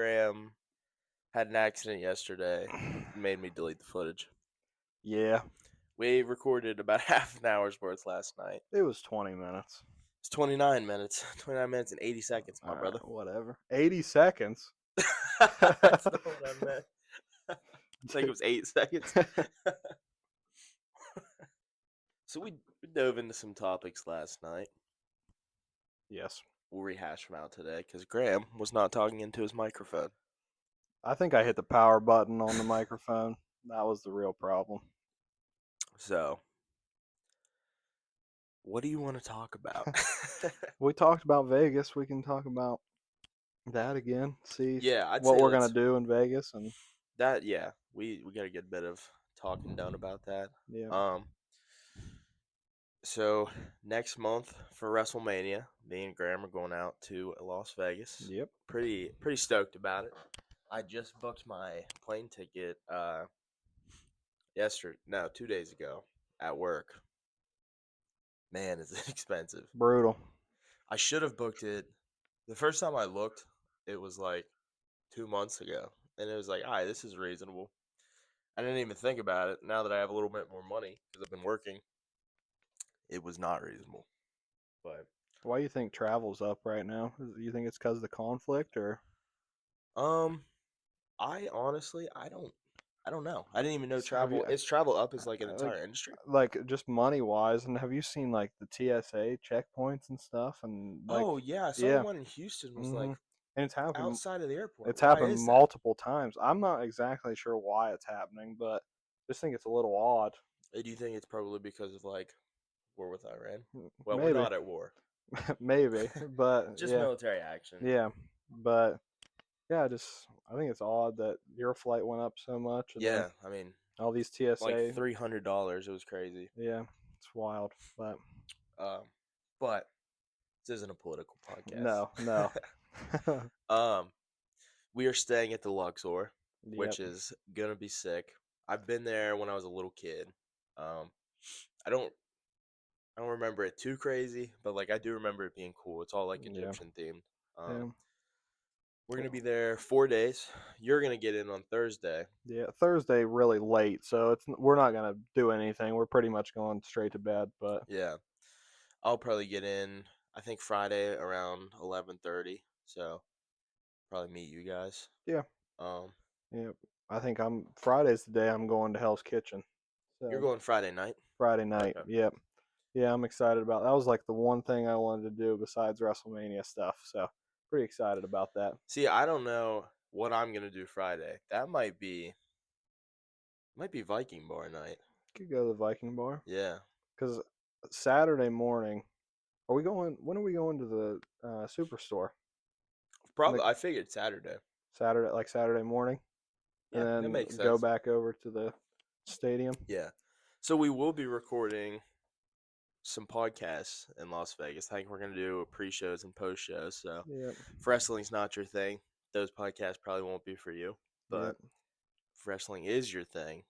Graham had an accident yesterday. Made me delete the footage. Yeah, We recorded about half an hour's worth last night. it was 20 minutes. It's 29 minutes. 29 minutes and 80 seconds, my All brother. right, whatever. 80 seconds. That's not what I meant. I think it was 8 seconds. So we dove into some topics last night. Yes. We'll rehash them out today because Graham was not talking into his microphone. I think I hit the power button on the microphone. That was the real problem. So, what do you want to talk about? We talked about Vegas. We can talk about that again. See Yeah, I'd what say we're going let's to do in Vegas. And that. Yeah, we got to get a bit of talking done about that. yeah. So next month for WrestleMania, me and Graham are going out to Las Vegas. Yep. Pretty stoked about it. I just booked my plane ticket 2 days ago at work. Man, is it expensive. Brutal. I should have booked it. The first time I looked, it was like 2 months ago. And it was like, all right, this is reasonable. I didn't even think about it. Now that I have a little bit more money because I've been working, it was not reasonable. But Why do you think travel's up right now? You think it's because of the conflict or? I honestly, I don't know. I didn't even know Have travel. you Is travel up as like an like entire industry? just money wise? And have you seen like the TSA checkpoints and stuff? And like Oh yeah, I saw the yeah, one in Houston was hmm like and it's happened. outside of the airport. It's Why happened is that? multiple times. I'm not exactly sure why it's happening, but I just think it's a little odd. Do you think it's probably because of like war with Iran? Well, we're Maybe, not at war. maybe, but Just yeah, military action. yeah, but yeah, I think it's odd that your flight went up so much, and then Yeah, I mean, all these like TSA. $300. It was crazy. Yeah, it's wild, but Um, but this isn't a political podcast. no. um, we are staying at the Luxor, Yep. which is gonna be sick. I've been there when I was a little kid. Um, I don't remember it too crazy, but like I do remember it being cool. It's all like Yeah. Egyptian themed. Yeah. We're gonna be there 4 days. You're gonna get in on Thursday. Yeah. Thursday really late, so we're not gonna do anything. We're pretty much going straight to bed. But Yeah, I'll probably get in. I think Friday around 11:30. So probably meet you guys. yeah, Um, yeah. I think Friday's the day I'm going to Hell's Kitchen. you're So going Friday night. Friday night. Okay. Yep. Yeah, I'm excited about that. Was like the one thing I wanted to do besides WrestleMania stuff. So pretty excited about that. See, I don't know what I'm gonna do Friday. That might be Viking Bar night. Could go to the Viking Bar Yeah, because Saturday morning. Are we going? When are we going to the Superstore? probably. Like I figured Saturday. Saturday morning, and Yeah, that then makes go sense. back over to the stadium. Yeah. So we will be recording some podcasts in Las Vegas. I think we're gonna do pre-shows and post-shows. So Yep. if wrestling's not your thing, those podcasts probably won't be for you. But Yep. if wrestling is your thing,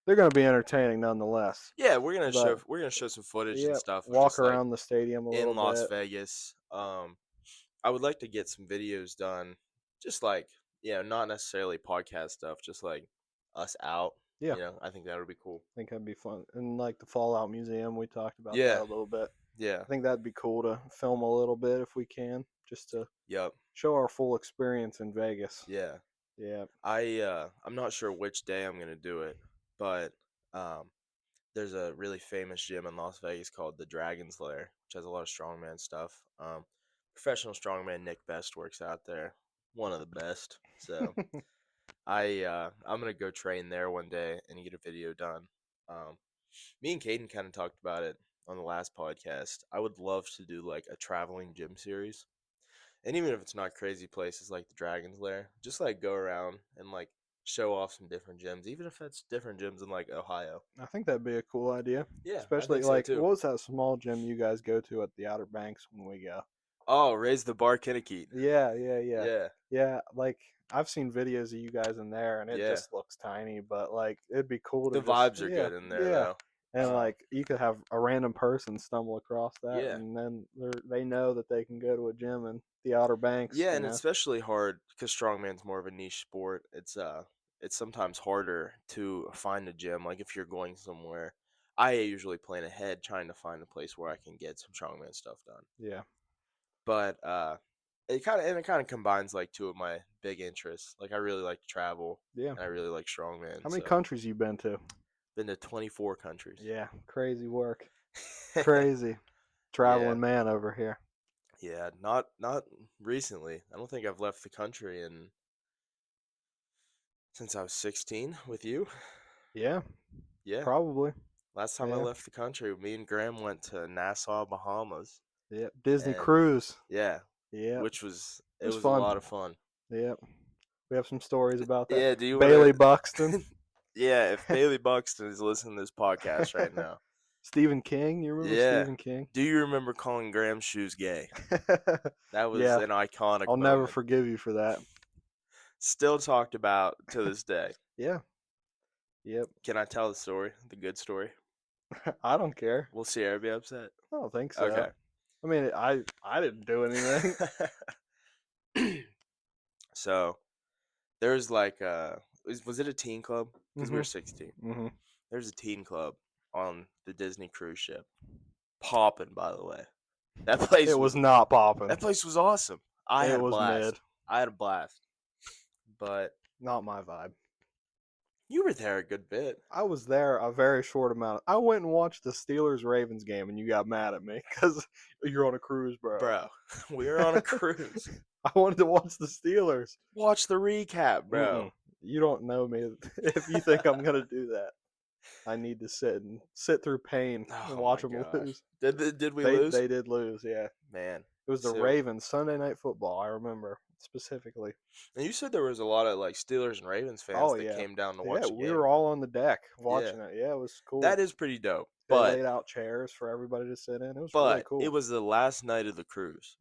They're going to be entertaining nonetheless. yeah, But we're gonna show some footage and yeah, stuff of walk just like around the stadium a in little Las bit. Vegas. I would like to get some videos done, just like not necessarily podcast stuff, just like us out. Yeah, I think that would be cool. I think that'd be fun. And like the Fallout Museum, we talked about that Yeah, a little bit. yeah, I think that'd be cool to film a little bit if we can, just to yep, show our full experience in Vegas. yeah. Yeah. I'm not sure which day I'm gonna do it, but um, there's a really famous gym in Las Vegas called the Dragon's Lair, which has a lot of strongman stuff. Professional strongman Nick Best works out there, one of the best. So I'm gonna go train there one day and get a video done. Me and Caden kind of talked about it on the last podcast. I would love to do like a traveling gym series. And even if it's not crazy places like the Dragon's Lair, just like go around and like show off some different gyms, even if it's different gyms in like Ohio. I think that'd be a cool idea. Yeah, I Especially think so like, too. what was that small gym you guys go to at the Outer Banks when we go? Oh, raise the bar, Kinnikeet. Yeah. Yeah, Yeah, like I've seen videos of you guys in there and it yeah. just looks tiny, but like it'd be cool to The just vibes are good in there yeah. though. And like you could have a random person stumble across that, Yeah. and then they know that they can go to a gym in the Outer Banks. Yeah, You and know? it's especially hard because strongman's more of a niche sport. It's sometimes harder to find a gym. Like if you're going somewhere, I usually plan ahead trying to find a place where I can get some strongman stuff done. Yeah, But it kind of combines like two of my big interests. Like I really like to travel yeah. and I really like strongman. How many So countries you been to? been to 24 countries. Yeah, crazy work, crazy Yeah. traveling man over here. Yeah, not recently. I don't think I've left the country in since I was 16 with you. Yeah, Yeah. probably. Last time I Yeah, left the country, me and Graham went to Nassau, Bahamas, yeah. Disney and cruise. yeah, Yeah, which it it was was a fun. lot of fun. Yeah, we have some stories about that. Yeah, do you want Bailey to? Buxton, Yeah, if Bailey Buxton is listening to this podcast right now, Stephen King. You remember yeah. Stephen King? Do you remember calling Graham's shoes gay? That was Yeah, an iconic I'll never moment. forgive you for that. Still talked about to this day. Yeah, yep. Can I tell the story? The good story? I don't care. Will Sierra be upset? I don't think so. Okay. I mean, I didn't do anything. So there's like was it a teen club? Because we were Mhm. 16. Mhm. There's a teen club on the Disney cruise ship. Popping, by the way. That place It was not popping. that place was awesome. I It had a was blast. mid. I had a blast. But Not my vibe. you were there a good bit. I was there a very short amount. I went and watched the Steelers Ravens game, and you got mad at me because you're on a cruise, bro. Bro, we were on a cruise. I wanted to watch the Steelers. Watch the recap, bro. Mm-mm. You don't know me if you think I'm gonna do that. I need to sit through pain and Oh watch my them gosh. lose. Did we They lose? they did lose, yeah. Man. It was the So- Ravens Sunday Night Football. I remember specifically. And you said there was a lot of like Steelers and Ravens fans Oh that yeah, came down to watch yeah. the We game. were all on the deck watching it. Yeah, it was cool. That is pretty dope. They But laid out chairs for everybody to sit in. It was really cool. it was the last night of the cruise.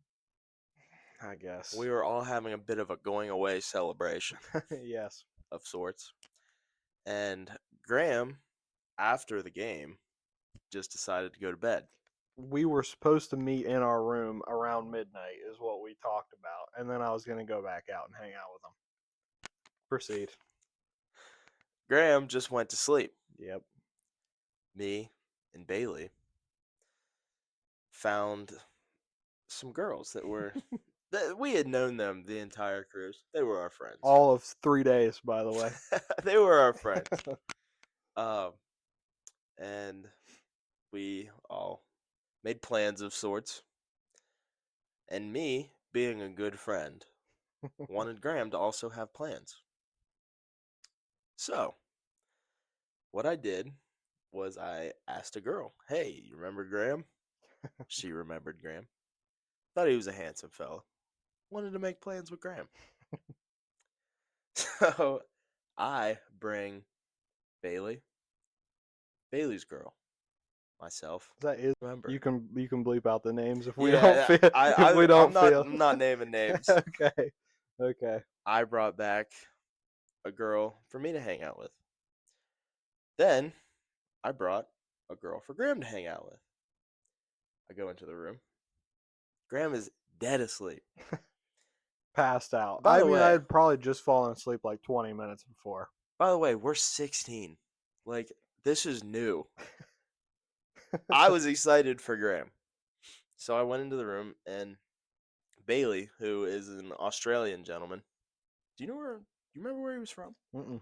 I guess. We were all having a bit of a going away celebration Yes. of sorts. And Graham, after the game, just decided to go to bed. We were supposed to meet in our room around midnight, is what we talked about, and then I was gonna go back out and hang out with them. Proceed. Graham just went to sleep. Yep. Me and Bailey found some girls that were that we had known them the entire cruise. They were our friends. All of 3 days, by the way. They were our friends. And we all made plans of sorts. And me, being a good friend, wanted Graham to also have plans. So, what I did was I asked a girl, "Hey, you remember Graham?" She remembered Graham. Thought he was a handsome fella. Wanted to make plans with Graham. So, I bring Bailey's girl, myself. That is. Remember? You can bleep out the names if we Yeah, don't feel. If we don't feel. I'm not naming names. Okay. Okay. I brought back a girl for me to hang out with. Then I brought a girl for Graham to hang out with. I go into the room. Graham is dead asleep. Passed out. By I the mean, way- I had probably just fallen asleep like 20 minutes before. By the way, we're 16. Like, this is new. I was excited for Graham. So I went into the room, and Bailey, who is an Australian gentleman, do you remember where he was from? Mm-mm.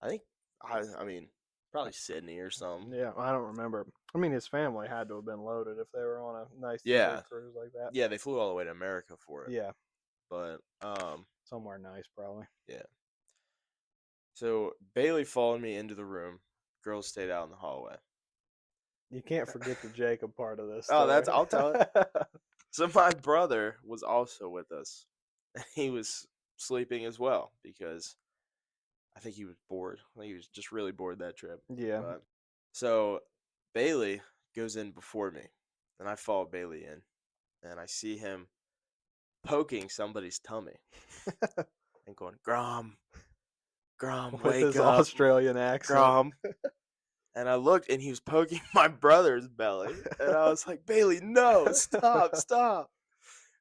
I mean, probably Sydney or something. Yeah, I don't remember. I mean, his family had to have been loaded if they were on a nice Yeah. big cruise like that. Yeah, they flew all the way to America for it. Yeah, But, somewhere nice probably. so Bailey followed me into the room. Girls stayed out in the hallway. You can't forget the Jacob part of this. Oh, story. I'll tell it. So my brother was also with us. He was sleeping as well because I think he was bored. I think he was just really bored that trip. Yeah. But, so Bailey goes in before me, and I follow Bailey in, and I see him poking somebody's tummy and going, Grom, With wake his up, Australian accent. Grom. And I looked, and he was poking my brother's belly, and I was like, "Bailey, no, stop, stop!"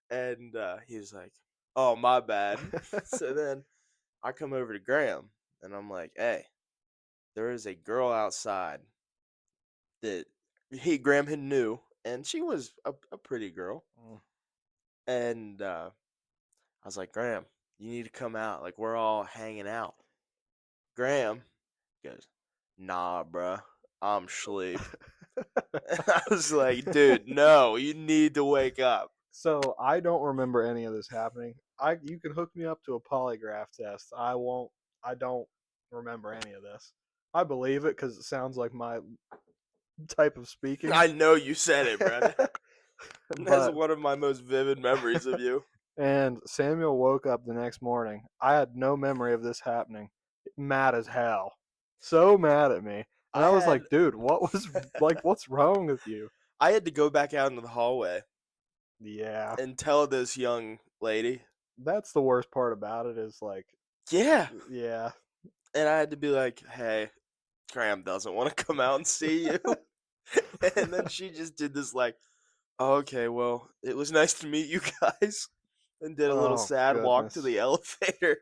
And he was like, "Oh, my bad." So then I come over to Graham, and I'm like, "Hey, there is a girl outside that Graham had knew, and she was a pretty girl." Mm. And I was like, "Graham, you need to come out. Like, we're all hanging out." Graham goes, "Nah, bruh, I'm asleep." I was like, "Dude, no, you need to wake up." So I don't remember any of this happening. You can hook me up to a polygraph test. I won't. I don't remember any of this. I believe it because it sounds like my type of speaking. I know you said it, bro. That's But one of my most vivid memories of you. and Samuel woke up the next morning. I had no memory of this happening. Mad as hell. So mad at me. And I I was had like, dude, what was like what's wrong with you? I had to go back out into the hallway Yeah. and tell this young lady. That's the worst part about it is like Yeah. yeah. And I had to be like, "Hey, Graham doesn't want to come out and see you." And then she just did this like, "Oh, okay, well, it was nice to meet you guys," and did a little Oh sad walk to goodness. the elevator.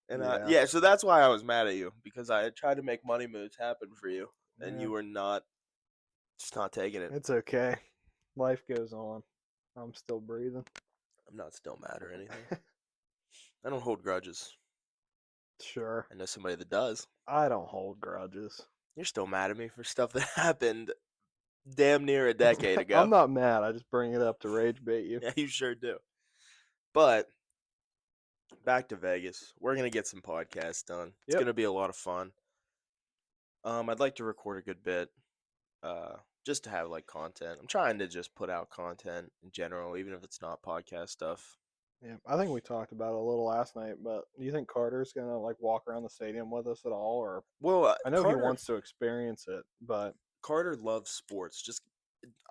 And Yeah. yeah, so that's why I was mad at you, because I had tried to make money moves happen for you, and Yeah. you were just not taking it. It's okay. Life goes on. I'm still breathing. I'm not still mad or anything. I don't hold grudges. Sure. I know somebody that does. I don't hold grudges. You're still mad at me for stuff that happened damn near a decade I'm ago. not mad. I just bring it up to rage bait you. Yeah, you sure do. But back to Vegas. We're gonna get some podcasts done. It's Yep. gonna be a lot of fun. I'd like to record a good bit, just to have like content. I'm trying to just put out content in general, even if it's not podcast stuff. Yeah. I think we talked about it a little last night, but do you think Carter's gonna like walk around the stadium with us at all? Or Well, I know he wants to experience it, but Carter loves sports.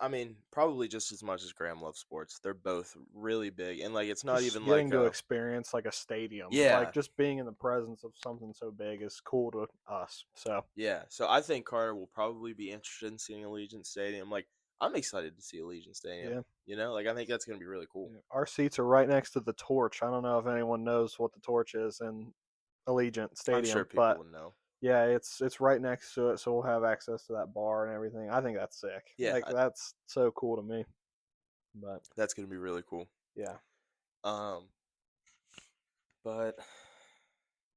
I mean, probably just as much as Graham loves sports. They're both really big, and like it's not just even getting like to experience like a stadium, yeah, like just being in the presence of something so big is cool to us. So yeah. So I think Carter will probably be interested in seeing Allegiant Stadium. Like I'm excited to see Allegiant Stadium. yeah. Like I think that's gonna be really cool. Yeah. Our seats are right next to the torch. I don't know if anyone knows what the torch is in Allegiant I'm sure Stadium, people but will know. yeah, it's right next to it, so we'll have access to that bar and everything. I think that's sick. Yeah, Like that's so cool to me. But that's gonna be really cool. yeah, Um, but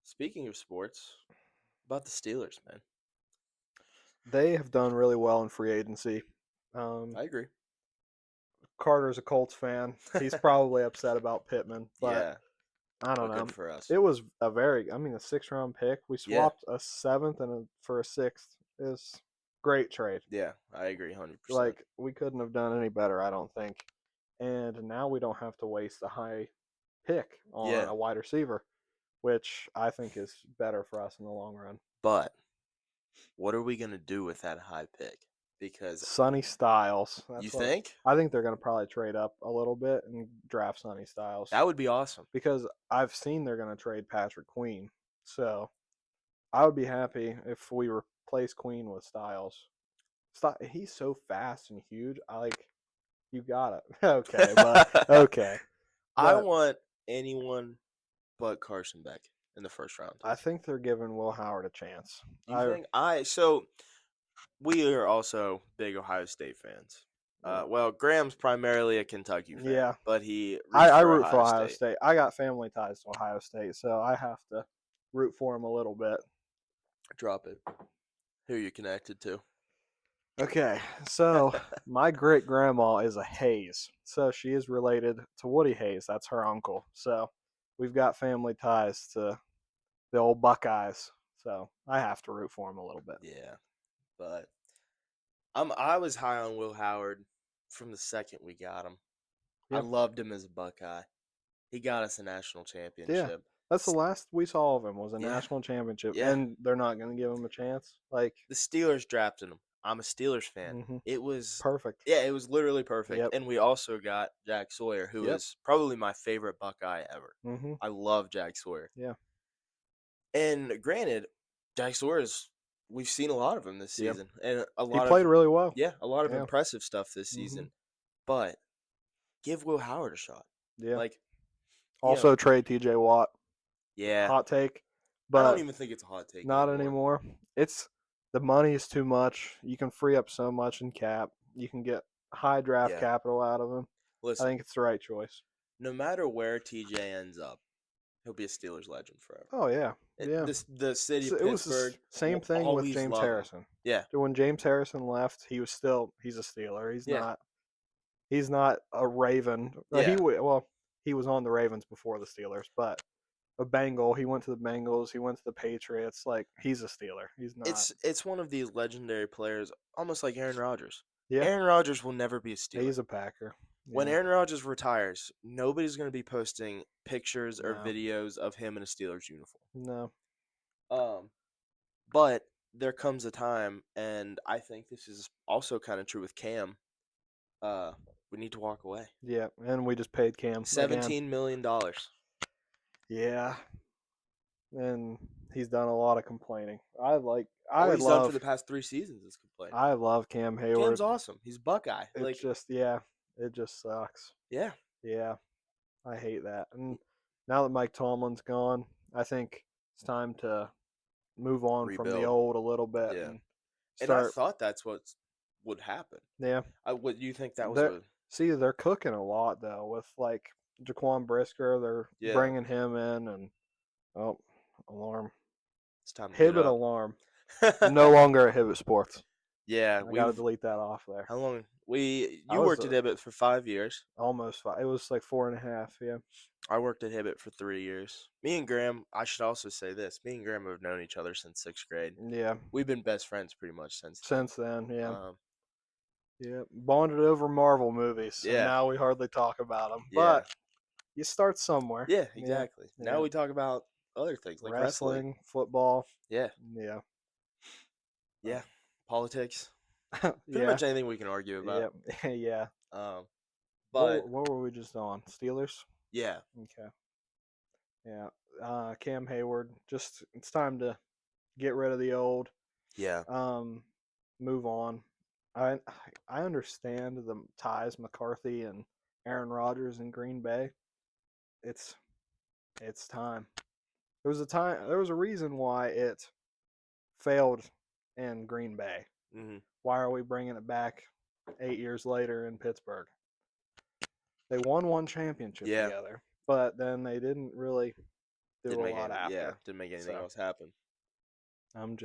speaking of sports, about the Steelers, man. they have done really well in free agency. Um, I agree. Carter's a Colts fan. He's probably upset about Pittman, but Yeah, I don't but good know. for us. It was a 6th round pick. We Yeah, swapped a seventh for a sixth. Is great trade. yeah, I agree, 100%. Like we couldn't have done any better, I don't think. And now we don't have to waste a high pick on Yeah, a wide receiver, which I think is better for us in the long run. but what are we gonna do with that high pick? Because Sonny Styles. you That's what think I think they're going to probably trade up a little bit and draft Sonny Styles that would be awesome. because I've seen they're going to trade Patrick Queen. So I would be happy if we replace Queen with Styles. He's so fast and huge. You got it. Okay, but okay. I But want anyone but Carson Beck in the first round. I think they're giving Will Howard a chance. Do you think so we are also big Ohio State fans. Well, Graham's primarily a Kentucky fan, Yeah. but he roots I for root for Ohio Ohio State. State. I got family ties to Ohio State, so I have to root for him a little bit. Drop it. Who are you connected to? Okay, so my great grandma is a Hayes, so she is related to Woody Hayes. That's her uncle. So we've got family ties to the old Buckeyes. So I have to root for him a little bit. Yeah, but I was high on Will Howard from the second we got him. I Yep. loved him as a Buckeye. He got us a national championship. That's the last we saw of him was a Yeah. national championship, Yeah. and they're not going to give him a chance. Like The Steelers drafted him. I'm a Steelers fan. mhm. It was Perfect. yeah, it was literally perfect. Yep. And we also got Jack Sawyer, who Yep. is probably my favorite Buckeye ever. Mhm. I love Jack Sawyer. Yeah. And granted, Jack Sawyer is we've seen a lot of him this Yep. season, and a He lot of played really well. a lot of Yeah. impressive stuff this hmm season. But give Will Howard a shot. Yeah. Like, you know, Also trade T.J. Watt. yeah, Hot take, I don't but even think it's a hot take not anymore. anymore. It's the money is too much. You can free up so much in cap. You can get high draft Yeah, capital out of him. I listen, think it's the right choice. no matter where TJ ends up, he'll be a Steelers legend forever. Oh yeah, yeah. The city So of it was the Pittsburgh same will thing with always James love him. Harrison. Yeah, So when James Harrison left, he's a Steeler. He's yeah, not. He's not a Raven. yeah. He was on the Ravens before the Steelers, but a Bengal. He went to the Bengals. He went to the Patriots. Like he's a Steeler. He's not. It's one of these legendary players, almost like Aaron Rodgers. Yeah, Aaron Rodgers will never be a Steeler. he's a Packer. When Yeah. Aaron Rodgers retires, nobody's going to be posting pictures or No. videos of him in a Steelers uniform. No. But there comes a time, and I think this is also kind of true with Cam. We need to walk away. Yeah, and we just paid Cam again. $17 million. Yeah, and he's done a lot of complaining. I He's done for the past 3 seasons is complaining. I love Cam Hayward. Cam's awesome. He's Buckeye. It's it just sucks. Yeah. Yeah, I hate that. And now that Mike Tomlin's gone, I think it's time to move on from the Rebuild. old a little bit Yeah. and And I start. thought that's what would happen. Yeah, What you think that was? They're- see, they're cooking a lot though with like Jaquan Brisker. They're Yeah. bringing him in, and alarm, It's time to get Hibbett up. alarm. No longer at Hibbett Sports. Yeah, I gotta delete that off there. How long? I You was worked at Hibbett for 5 years. Almost 5. It was like 4.5. Yeah. I worked at Hibbett for 3 years. Me and Graham, I should also say this. Me and Graham have known each other since 6th grade. Yeah. We've been best friends pretty much since then. Yeah. Um, Yeah. Bonded over Marvel movies. Yeah. And now we hardly talk about them. Yeah. But you start somewhere. yeah, exactly. Yeah. Now we talk about other things like wrestling. Football. Yeah, Yeah. yeah. Politics. Yeah. Pretty much anything we can argue about. Yeah. Yeah. But what were we just on? Steelers? yeah, Okay. Yeah. Cam Hayward. Just it's time to get rid of the old. yeah, Move on. I understand the ties McCarthy and Aaron Rodgers in Green Bay. It's time. There was a reason why it failed in Green Bay. hmm Why are we bringing it back 8 years later in Pittsburgh? They won one championship Yeah. together, but then they didn't really do didn't a make lot after. yeah, didn't make anything So- else happen. I'm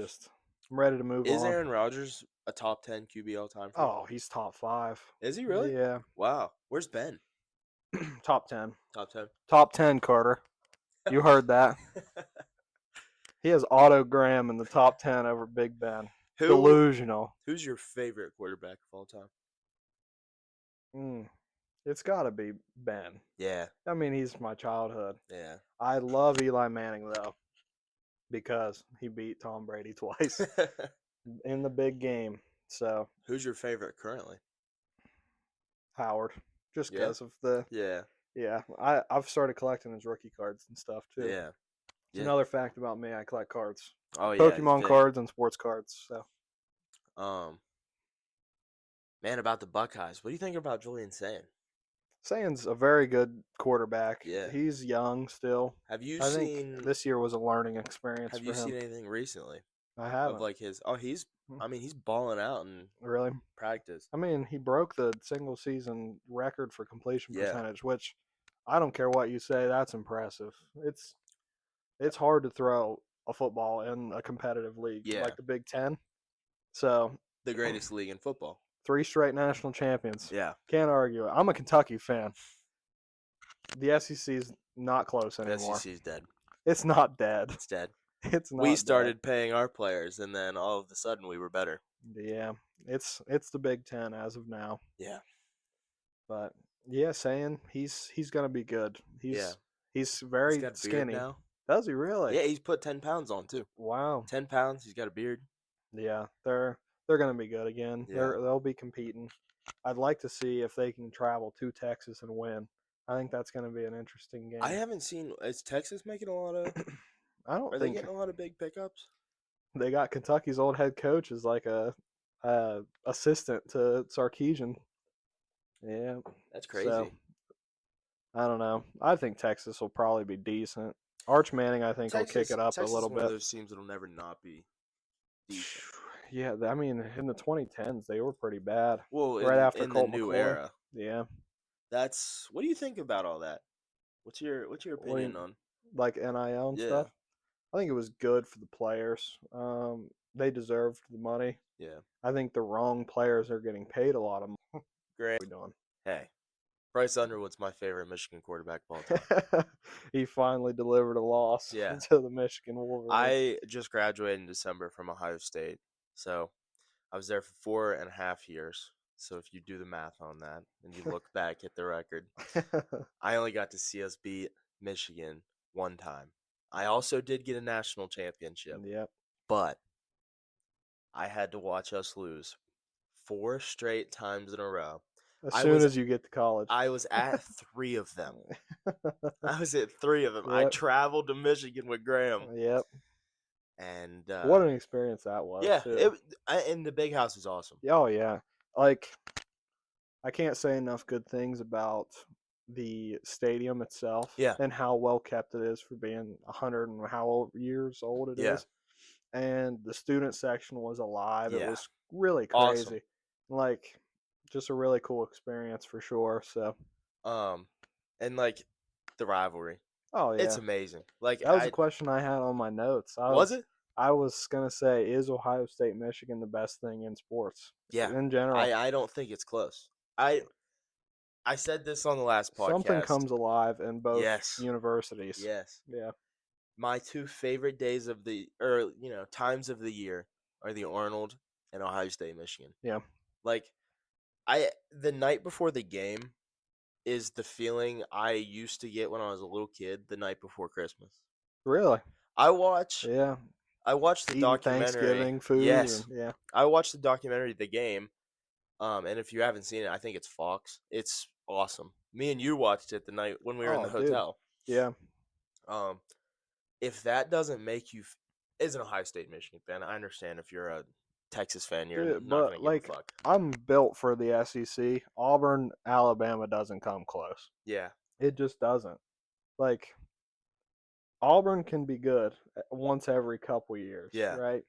ready to move Is on. Aaron Rodgers a top 10 QB all time? For you? Oh, he's top 5. Is he really? Yeah. Wow. Where's Ben? Top 10. Top 10. Top 10, Carter. You heard that. He has Otto Graham in the top 10 over Big Ben. Delusional. Who's your favorite quarterback of all time? It's got to be Ben. Yeah, I mean, he's my childhood. yeah. I love Eli Manning, though, because he beat Tom Brady twice in the big game. So, Who's your favorite currently? Howard. Just Yeah. because of the. Yeah, Yeah. I've started collecting his rookie cards and stuff, too. yeah. It's another fact about me. I collect cards. Oh yeah. he's Pokemon big. cards and sports cards. So. Man, about the Buckeyes. What do you think about Julian Sayin? Sayin's a very good quarterback. Yeah. He's young still. Have you I seen? think this year was a learning experience Have for you him. seen anything recently I haven't. of like his? Oh, he's. Hmm. I mean, he's balling out in Really? practice. I mean, he broke the single season record for completion Yeah. percentage, which I don't care what you say, that's impressive. It's hard to throw a football in a competitive league Yeah. like the Big 10. So, The greatest league in football. 3 straight national champions. Yeah. Can't argue it. I'm a Kentucky fan. The SEC's not close The anymore. SEC's dead. It's not dead. It's dead. It's not We dead. started paying our players, and then all of a sudden we were better. Yeah, it's the Big 10 as of now. Yeah. But yeah, saying he's gonna be good. He's He's very got a beard skinny. now. Does he really? Yeah, he's put 10 pounds on too. Wow. 10 pounds. He's got a beard. Yeah, they're gonna be good again. Yeah. They'll be competing. I'd like to see if they can travel to Texas and win. I think that's gonna be an interesting game. I haven't seen. Is Texas making a lot of? I don't Are they think getting a lot of big pickups? they got Kentucky's old head coach as like a assistant to Sarkisian. Yeah. That's So crazy. I don't know. I think Texas will probably be decent. Arch Manning, I think, will kick Texas, it up a Texas little is one of bit. those teams that'll never not be decent. Yeah, I mean, in the 2010s, they were pretty bad. Well, Right after in the Colt new McCoy. era, Yeah. that's what do you think about all that? What's your What do opinion you, on? like NIL and Yeah, stuff? I think it was good for the players. They deserved the money. yeah. I think the wrong players are getting paid a lot of money. Great. What are we doing? Hey, Bryce Underwood's my favorite Michigan quarterback of all time. He finally delivered a loss Yeah, to the Michigan Wolverines. I just graduated in December from Ohio State, so I was there for 4.5 years. So if you do the math on that and you look back at the record, I only got to see us beat Michigan one time. I also did get a national championship, Yep. but I had to watch us lose 4 straight times in a row. As I soon was as you get to college. I was at 3 of them. I was at 3 of them. I Yep. traveled to Michigan with Graham, Yep. and What an experience that was, yeah, too. and the big house is awesome. Oh, yeah. Like, I can't say enough good things about the stadium itself Yeah, and how well kept it is for being 100 and how old, years old it yeah, is. And the student section was alive. It yeah, was really awesome. crazy. Like, just a really cool experience for sure. So, And like the rivalry, oh, it's yeah. amazing. Like That was a question I had on my notes. was it? I was gonna say, is Ohio State Michigan the best thing in sports Yeah, in general? I don't think it's close. I said this on the last Something podcast. comes alive in both Yes, universities. yes. Yeah. My two favorite days of the or times of the year are the Arnold and Ohio State Michigan. Yeah. Like the night before the game is the feeling I used to get when I was a little kid the night before Christmas. Really? I watch Yeah. I watched the Eating documentary. Thanksgiving food and Yes. yeah. I watched the documentary The Game. And if you haven't seen it, I think it's Fox. It's awesome. Me and you watched it the night when we were in the Oh, dude. hotel. Yeah. Um if that doesn't make you as an Ohio State Michigan fan, I understand if you're a Texas fan, you're Dude, not but going to give like a fuck. I'm built for the SEC. Auburn, Alabama doesn't come close. Yeah. It just doesn't. Like Auburn can be good once every couple years, Yeah. right?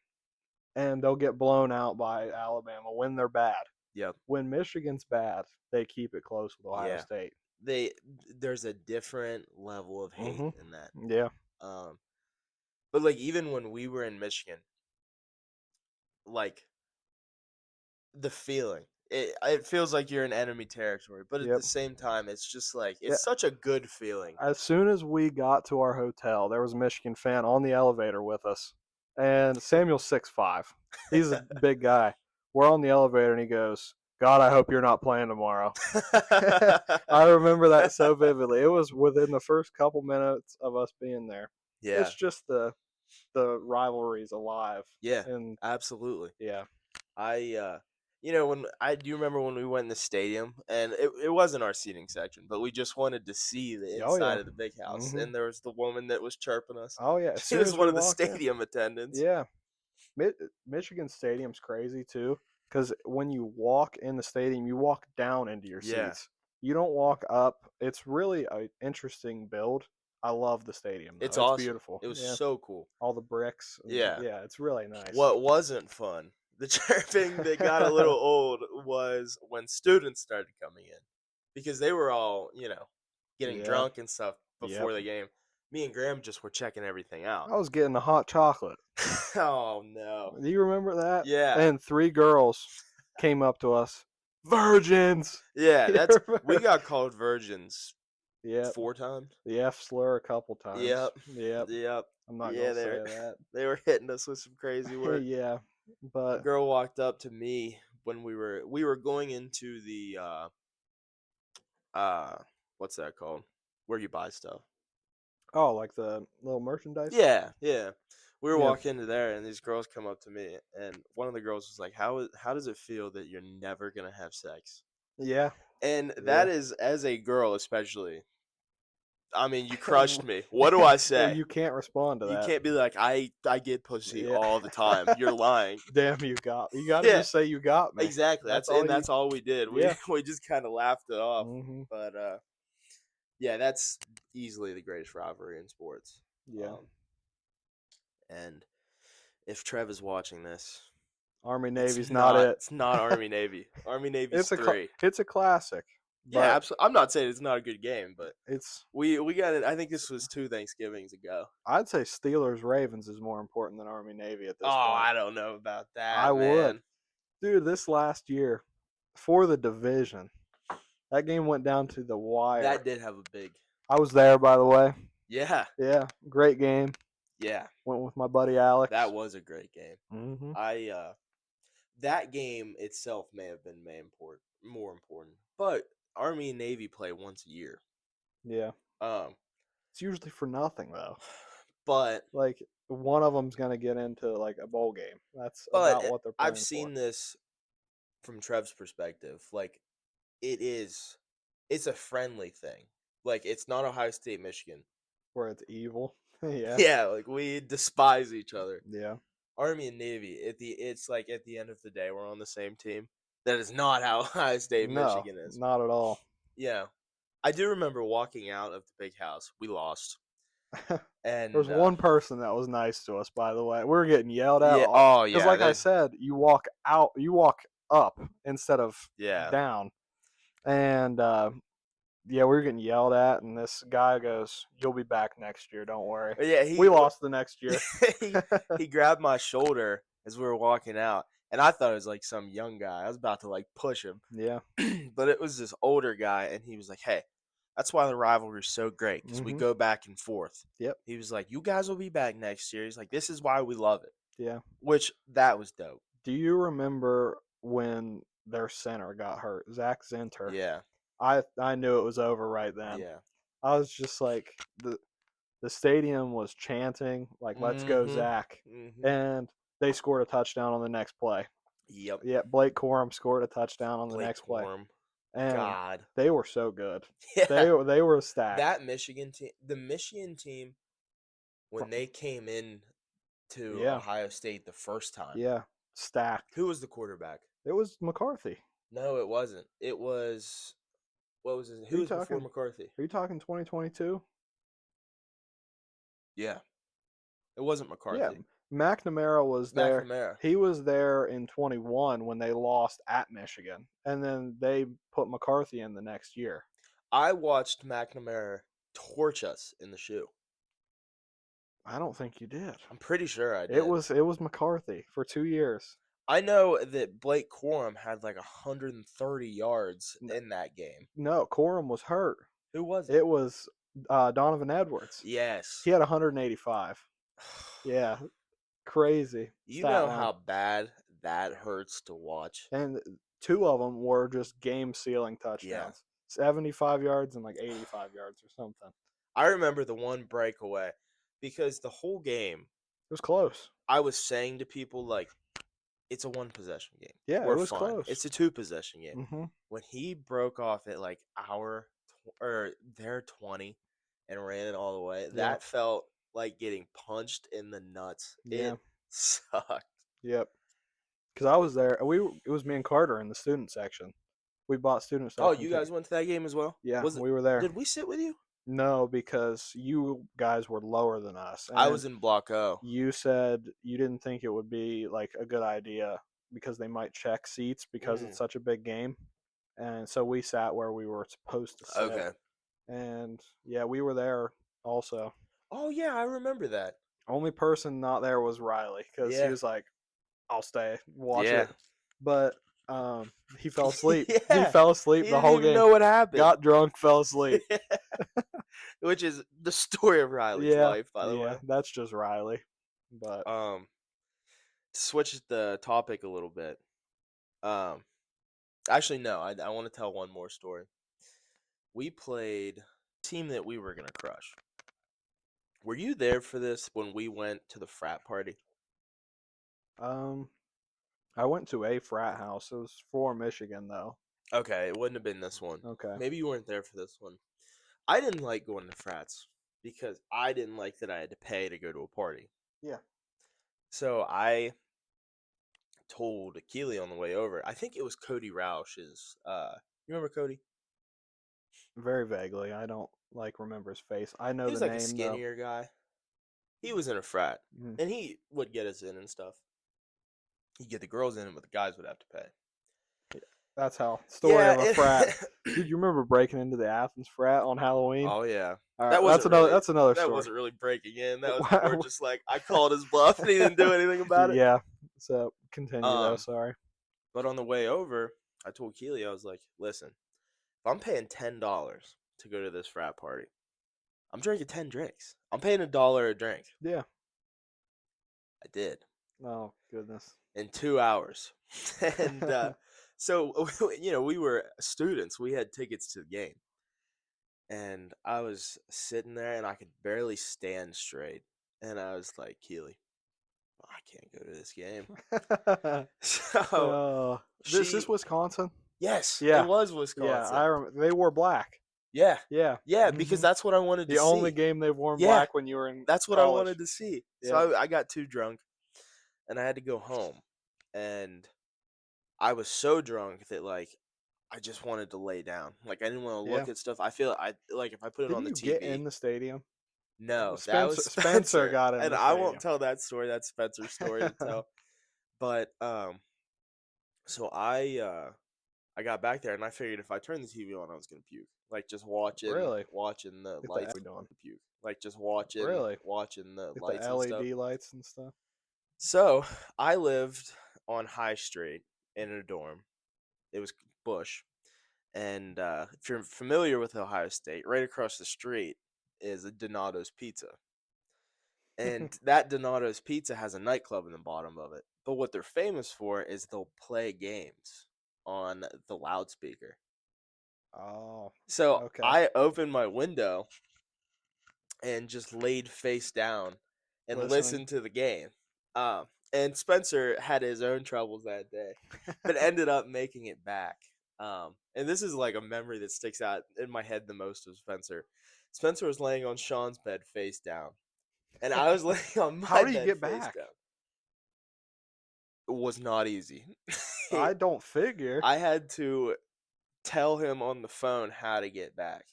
And they'll get blown out by Alabama when they're bad. Yep. When Michigan's bad, they keep it close with Ohio Yeah. State. There's a different level of hate Mhm. in that. Yeah. But like even when we were in Michigan, like the feeling, it feels like you're in enemy territory, but at Yep. the same time, it's just like Yeah. it's such a good feeling. As soon as we got to our hotel, there was a Michigan fan on the elevator with us. And Samuel's 6'5". He's a big guy. We're on the elevator and he goes, "God, I hope you're not playing tomorrow." I remember that so vividly. It was within the first couple minutes of us being there. Yeah. It's just the rivalry's alive. Yeah. And Absolutely. yeah. When I do remember when we went in the stadium, and it wasn't our seating section, but we just wanted to see the Oh, inside yeah. of the big house, Mhm. and there was the woman that was chirping us. Oh yeah. As She soon was as one we of the walked in. stadium attendants. Yeah. Michigan Stadium's crazy too, because when you walk in the stadium, you walk down into your Yeah. seats. You don't walk up. It's really an interesting build. I love the stadium. Though. It's awesome. Beautiful. It was Yeah. so cool. All the bricks. And Yeah. Yeah, it's really nice. What wasn't fun, the chirping that got a little old, was when students started coming in, because they were all getting Yeah. drunk and stuff before Yep. the game. Me and Graham just were checking everything out. I was getting the hot chocolate. Oh no. Do you remember that? Yeah. And 3 girls came up to us. Virgins. Yeah, You we remember? got called virgins Yep. 4 times. The F slur a couple times. Yep. Yep. Yep. I'm not Yeah, gonna say that. they were hitting us with some crazy words. Yeah, A but girl walked up to me when we were going into the what's that called? Where you buy stuff. oh, like the little merchandise. Yeah, yeah. We were Yeah. walking into there, and these girls come up to me, and one of the girls was like, how does it feel that you're never gonna have sex?" Yeah. And that is, as a girl especially, I mean, you crushed me. What do I say? You can't respond to You that. can't be like, I get pussy Yeah. all the time. You're lying. Damn, you got to Yeah, just say you got me. exactly. That's That's all we did. We Yeah. we just kind of laughed it off. Hmm. But yeah, that's easily the greatest rivalry in sports. Yeah. And if Trev is watching this, Army it's Navy's not it. It's not Army Navy. Army Navy's three. It's a classic. Yeah, But absolutely. I'm not saying it's not a good game, but it's we got it. I think this was 2 Thanksgivings ago. I'd say Steelers Ravens is more important than Army Navy at this Oh, point. I don't know about that. I man. would. Dude, this last year for the division, that game went down to the wire. That did have a big. I was there, by the way. Yeah. Yeah, great game. Yeah. Went with my buddy Alex. That was a great game. Mm-hmm. That game itself may have been more important, but Army and Navy play once a year. Yeah. It's usually for nothing though. But like one of them's gonna get into like a bowl game. That's about what they're playing I've seen for. this from Trev's perspective. Like it's a friendly thing. Like it's not Ohio State, Michigan. Where it's evil. Yeah. Yeah, like we despise each other. Yeah. Army and Navy, it's like at the end of the day we're on the same team. That is not how Ohio State, Michigan is. Not at all. Yeah. I do remember walking out of the big house. We lost. And there was one person that was nice to us, by the way. We were getting yelled at. Yeah, oh yeah. Because like I said, you walk up instead of down. And yeah, we were getting yelled at, and this guy goes, "You'll be back next year, don't worry." Yeah, we lost the next year. he grabbed my shoulder as we were walking out, and I thought it was like some young guy. I was about to like push him. Yeah. But it was this older guy, and he was like, "Hey, that's why the rivalry is so great, because we go back and forth." Yep. He was like, "You guys will be back next year." He's like, "This is why we love it." Yeah. Which, that was dope. Do you remember when their center got hurt, Zach Zinter? Yeah. I knew it was over right then. Yeah. I was just like the stadium was chanting like "Let's go Zach," and they scored a touchdown on the next play. Yep. Yeah, Blake Corum scored a touchdown on the next play. And God, they were so good. Yeah. They were stacked. That Michigan team, the Michigan team, when they came in to Ohio State the first time. Yeah, stacked. Who was the quarterback? It was McCarthy. No, it wasn't. It was, what was his? Who was before McCarthy? Are you talking 2022? Yeah, it wasn't McCarthy. Yeah, McNamara was there. McNamara. He was there in 21 when they lost at Michigan, and then they put McCarthy in the next year. I watched McNamara torch us in the shoe. I don't think you did. I'm pretty sure I did. It was McCarthy for 2 years. I know that Blake Corum had like 130 yards in that game. No, Corum was hurt. Who was it? It was Donovan Edwards. Yes. He had 185. Yeah, crazy. You know how bad that hurts to watch. And 2 of them were just game-sealing touchdowns. Yeah. 75 yards and like 85 yards or something. I remember the one breakaway because the whole game, it was close. I was saying to people like, it's a 1-possession game. Yeah, We're it was fine. close. It's a 2-possession game. Mm-hmm. When he broke off at like their 20 and ran it all the way, that felt like getting punched in the nuts. Yeah. It sucked. Yep. Because I was there. It was me and Carter in the student section. We bought student stuff. Oh, you guys went to that game as well? Yeah, we were there. Did we sit with you? No, because you guys were lower than us. I was in Block O. You said you didn't think it would be like a good idea because they might check seats because it's such a big game. And so we sat where we were supposed to sit. Okay. And yeah, we were there also. Oh yeah, I remember that. Only person not there was Riley because he was like, "I'll stay, watch it." But he fell asleep. He fell asleep the whole game. Know what happened? Got drunk, fell asleep. Which is the story of Riley's life, by the way. That's just Riley. But to switch the topic a little bit. Actually, no. I want to tell one more story. We played a team that we were gonna crush. Were you there for this when we went to the frat party? I went to a frat house. It was for Michigan, though. Okay, it wouldn't have been this one. Okay. Maybe you weren't there for this one. I didn't like going to frats because I didn't like that I had to pay to go to a party. Yeah. So I told Keely on the way over. I think it was Cody Roush's. You remember Cody? Very vaguely. I don't like remember his face. I know He the was like a name though. skinnier guy. He was in a frat, Mhm. and he would get us in and stuff. He'd get the girls in, but the guys would have to pay. That's how story of a frat. Yeah. Dude, you remember breaking into the Athens frat on Halloween? Oh yeah. All right, That wasn't really. that's another That story. wasn't really breaking in. That was more just like I called his bluff and he didn't do anything about it. Yeah. So continue though. Um, Sorry. But on the way over, I told Keely, I was like, "Listen, if I'm paying $10 to go to this frat party, I'm drinking 10 drinks. I'm paying $1 a drink." Yeah. I did Oh goodness. in 2 hours, and so we were students. We had tickets to the game, and I was sitting there, and I could barely stand straight, and I was like, "Keely, I can't go to this game." So This is she, Wisconsin. yes, it Yeah. was Yeah, Wisconsin. I remember. They wore black. Yeah, Yeah. yeah, because that's what I wanted to The see. only game they've worn Yeah, black when you were in that's what I college. wanted to see. Yeah. So I got too drunk, and I had to go home, and I was so drunk that like I just wanted to lay down. Like I didn't want to look Yeah. at stuff. I feel I like if I put it on Didn't the you get TV. in the stadium? No, that Spencer was Spencer got in and the I stadium. won't tell that story. That's Spencer's story to tell. But so I got back there and I figured if I turned the TV on, I was gonna puke. Like just watching Really? watching the Get lights the doing. puke. Like just watching Really? watching the Get lights the and stuff. LED lights and stuff. So I lived on High Street in a dorm. It was Bush. And if you're familiar with Ohio State, right across the street is a Donato's Pizza. And that Donato's Pizza has a nightclub in the bottom of it. But what they're famous for is they'll play games on the loudspeaker. Oh. So Okay. I opened my window and just laid face down and listened to the game. And Spencer had his own troubles that day, but ended up making it back. And this is like a memory that sticks out in my head the most of Spencer. Spencer was laying on Sean's bed face down, and I was laying on my How do you bed get face back? down. It was not easy. I don't figure. I had to tell him on the phone how to get back.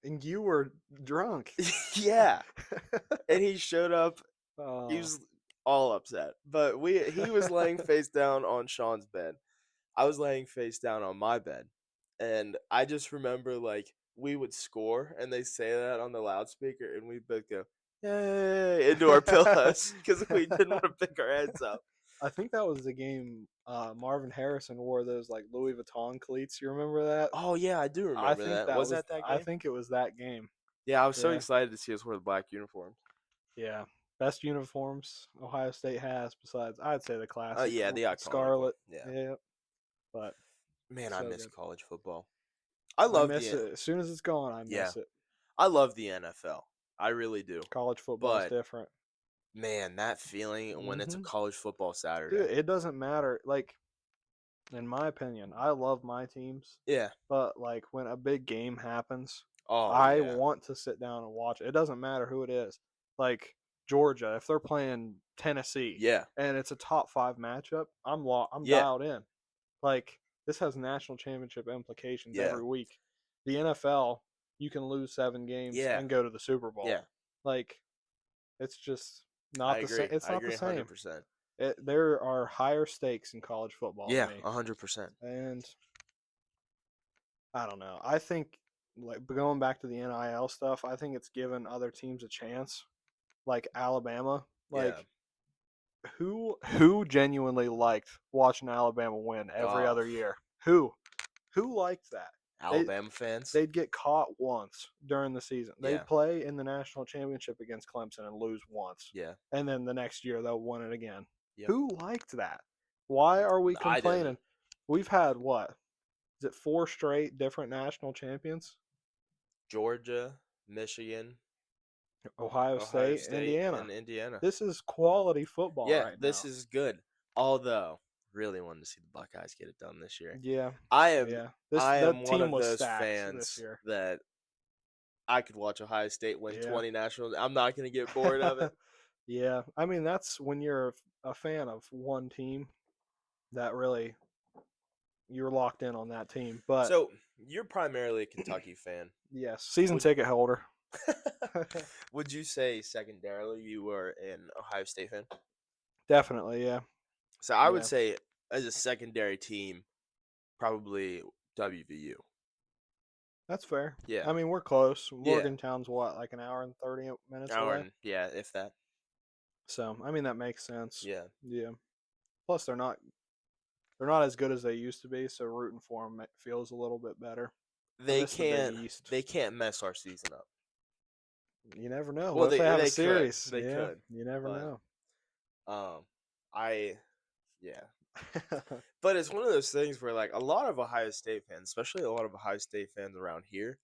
And you were drunk. Yeah. And he showed up. Oh. He was all upset. But he was laying face down on Sean's bed. I was laying face down on my bed. And I just remember like we would score and they say that on the loudspeaker and we'd both go, "Yay," into our pillows because we didn't want to pick our heads up. I think that was the game Marvin Harrison wore those like Louis Vuitton cleats. You remember that? Oh yeah, I do remember I think that. Was that game? I think it was that game. Yeah, I was so Yeah. excited to see us wear the black uniforms. Yeah. Best uniforms Ohio State has besides I'd say the classic. Yeah, the iconic one. Scarlet. Yeah. Yeah. But man, I so miss good. college football. I love miss it. As soon as it's gone, I miss it. I love the NFL. I really do. College football is different. Man, that feeling when it's a college football Saturday. Dude, it doesn't matter. Like, in my opinion, I love my teams. Yeah. But like when a big game happens, I want to sit down and watch it. It doesn't matter who it is. Like Georgia, if they're playing Tennessee, and it's a top 5 matchup, I'm dialed in. Like this has national championship implications every week. The NFL, you can lose 7 games and go to the Super Bowl. Yeah. Like it's just not the same. It's not the same. 100%. There are higher stakes in college football. Yeah, 100%. And I don't know. I think like going back to the NIL stuff, I think it's given other teams a chance. Like Alabama, like who genuinely liked watching Alabama win every other year? Who liked that? Alabama fans? They'd get caught once during the season. They'd play in the national championship against Clemson and lose once. Yeah. And then the next year they'll win it again. Yep. Who liked that? Why are we complaining? We've had what? Is it 4 straight different national champions? Georgia, Michigan, Ohio State, Indiana. and Indiana. This is quality football right now. This is good. Although, really wanted to see the Buckeyes get it done this year. Yeah. I am Yeah. I am that one team of was those stacked fans this year. that I could watch Ohio State win Yeah. 20 nationals. I'm not gonna get bored of it. Yeah, I mean that's when you're a fan of one team that really you're locked in on that team. But So you're primarily a Kentucky fan. yes, season Would ticket holder. would you say secondarily you were an Ohio State fan? Definitely, yeah. So I would Yeah. say as a secondary team, probably WVU. That's fair. Yeah. I mean, we're close. Yeah. Morgantown's what, like an hour and 30 minutes Hour away? and yeah, if that. So, I mean that makes sense. Yeah. Yeah. Plus they're not as good as they used to be, so rooting for them feels a little bit better. I They miss the Big can't East. they can't mess our season up. You never know. Well, What if they have they a could. series? They Yeah, could. you never But know. I yeah. But it's one of those things where like a lot of Ohio State fans, especially a lot of Ohio State fans around here,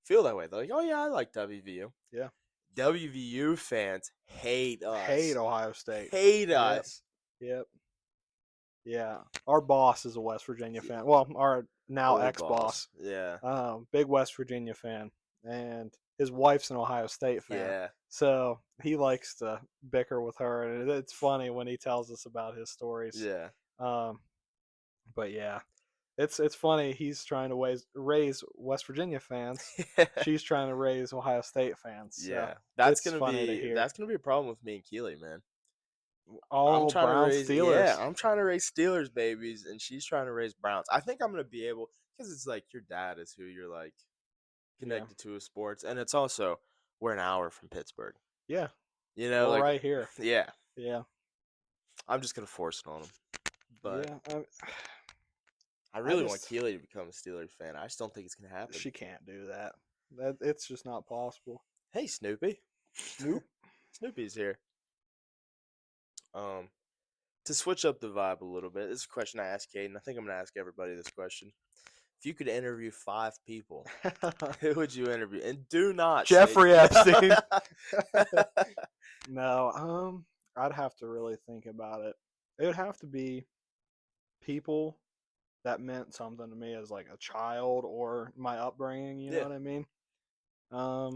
feel that way. They're like, "Oh yeah, I like WVU." Yeah. WVU fans hate us. Hate Ohio State. Hate Yep. us. Yep. Yeah. Our boss is a West Virginia fan. Well, our now Old ex-boss. Yeah. Big West Virginia fan. And his wife's an Ohio State fan. Yeah. So he likes to bicker with her, and it's funny when he tells us about his stories. Yeah. But yeah, it's funny. He's trying to raise West Virginia fans. She's trying to raise Ohio State fans. So Yeah. That's it's funny to hear. gonna be a problem with me and Keely, man. All Browns, Steelers. Yeah, I'm trying to raise Steelers babies, and she's trying to raise Browns. I think I'm gonna be able because it's like your dad is who you're like connected to with sports, and it's also we're an hour from Pittsburgh. Yeah. You know, Well, like right here. Yeah. Yeah. I'm just gonna force it on him, but yeah. I really want Keely to become a Steelers fan. I just don't think it's gonna happen. She can't do that. It's just not possible. Hey, Snoopy. Snoop. Snoopy's here. To switch up the vibe a little bit, this is a question I asked Caden. I think I'm gonna ask everybody this question. If you could interview 5 people, who would you interview? And do not Jeffrey say Epstein. No, I'd have to really think about it. It would have to be people that meant something to me as like a child or my upbringing. You know what I mean?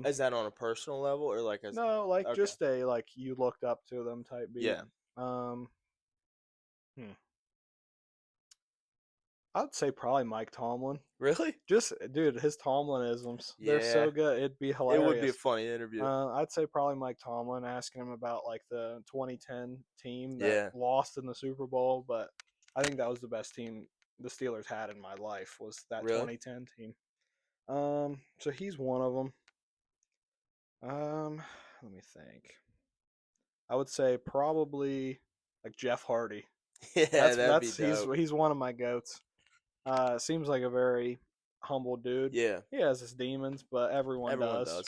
Is that on a personal level or like as no, like okay. just a like you looked up to them type beat. Yeah. I'd say probably Mike Tomlin. Really? Just dude, his Tomlinisms, they're so good. It'd be hilarious. It would be a funny interview. I'd say probably Mike Tomlin, asking him about like the 2010 team that lost in the Super Bowl, but I think that was the best team the Steelers had in my life was that 2010 team. So he's one of them. Let me think. I would say probably like Jeff Hardy. Yeah, he's one of my goats. Seems like a very humble dude. Yeah. He has his demons, but everyone does.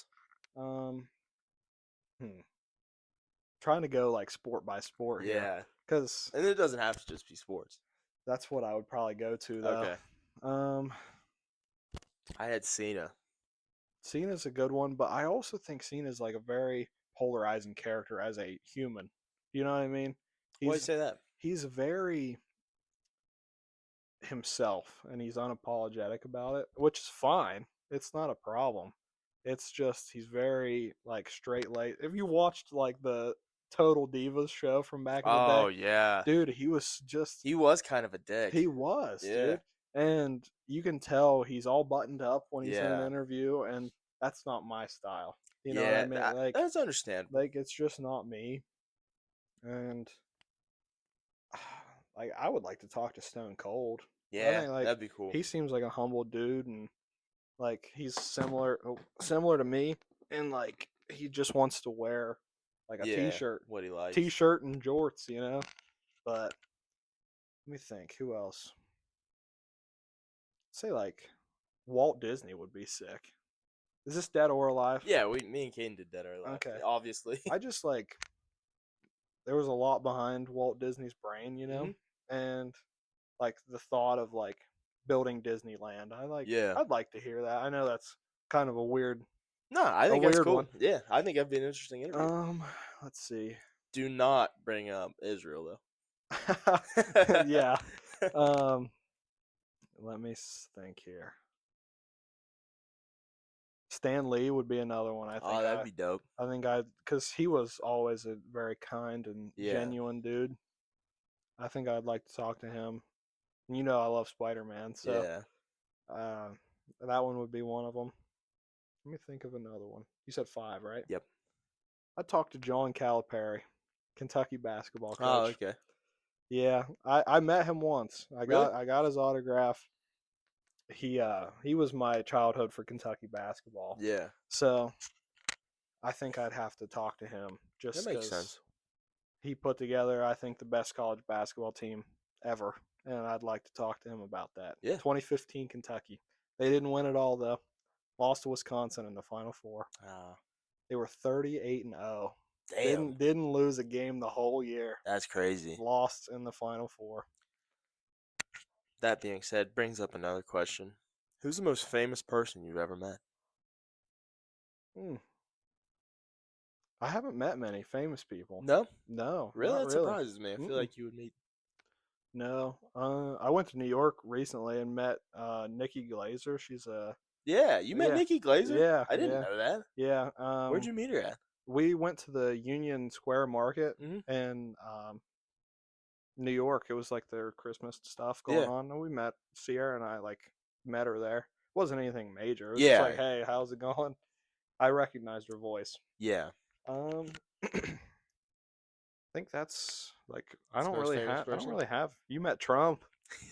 Trying to go like sport by sport. Yeah. Because and it doesn't have to just be sports. That's what I would probably go to though. Okay. I had Cena. Cena's a good one, but I also think Cena's like a very polarizing character as a human. You know what I mean? Why do you say that? He's very himself and he's unapologetic about it, which is fine. It's not a problem. It's just he's very like straight laced. If you watched like the Total Divas show from back in the day, oh yeah, dude, he was kind of a dick. He was, dude, and you can tell he's all buttoned up when he's in an interview, and that's not my style. You know what I mean? Like that's understandable. Like it's just not me, and like I would like to talk to Stone Cold. Yeah, like, that'd be cool. He seems like a humble dude, and like he's similar to me, and like he just wants to wear like a t-shirt, what he likes, t-shirt and jorts, you know. But let me think, who else? Say like Walt Disney would be sick. Is this dead or alive? Yeah, me and Caden did dead or alive. Okay, obviously. I just like there was a lot behind Walt Disney's brain, you know, and like the thought of like building Disneyland. I'd like to hear that. I know that's kind of a weird. No, I think that's cool. One. Yeah, I think that'd be an interesting interview. Let's see. Do not bring up Israel though. Yeah. Let me think here. Stan Lee would be another one. Oh, that'd be dope. Because he was always a very kind and Yeah. genuine dude. I think I'd like to talk to him. You know, I love Spider-Man, so Yeah. that one would be one of them. Let me think of another one. You said 5, right? Yep. I talked to John Calipari, Kentucky basketball coach. Oh, okay. Yeah, I met him once. I Really? got his autograph. He was my childhood for Kentucky basketball. Yeah. So I think I'd have to talk to him just That makes because sense. he put together, I think, the best college basketball team ever, and I'd like to talk to him about that. Yeah. 2015 Kentucky. They didn't win it all though. Lost to Wisconsin in the Final Four. They were 38-0. Damn. Didn't lose a game the whole year. That's crazy. Lost in the Final Four. That being said, brings up another question. Who's the most famous person you've ever met? I haven't met many famous people. No? No. Really? not That really. surprises me. I feel like you would meet. No. I went to New York recently and met Nikki Glazer. She's a Yeah, you met Yeah. Nikki Glazer? Yeah, I didn't yeah. know that. yeah. Where'd you meet her at? We went to the Union Square Market Mhm. in New York. It was like their Christmas stuff going Yeah. on, and we met Sierra, and I met her there. It wasn't anything major. It was Yeah. just like, hey, how's it going? I recognized her voice. Yeah. I think that's like I That's don't the most really famous have. I don't person? really have. You met Trump.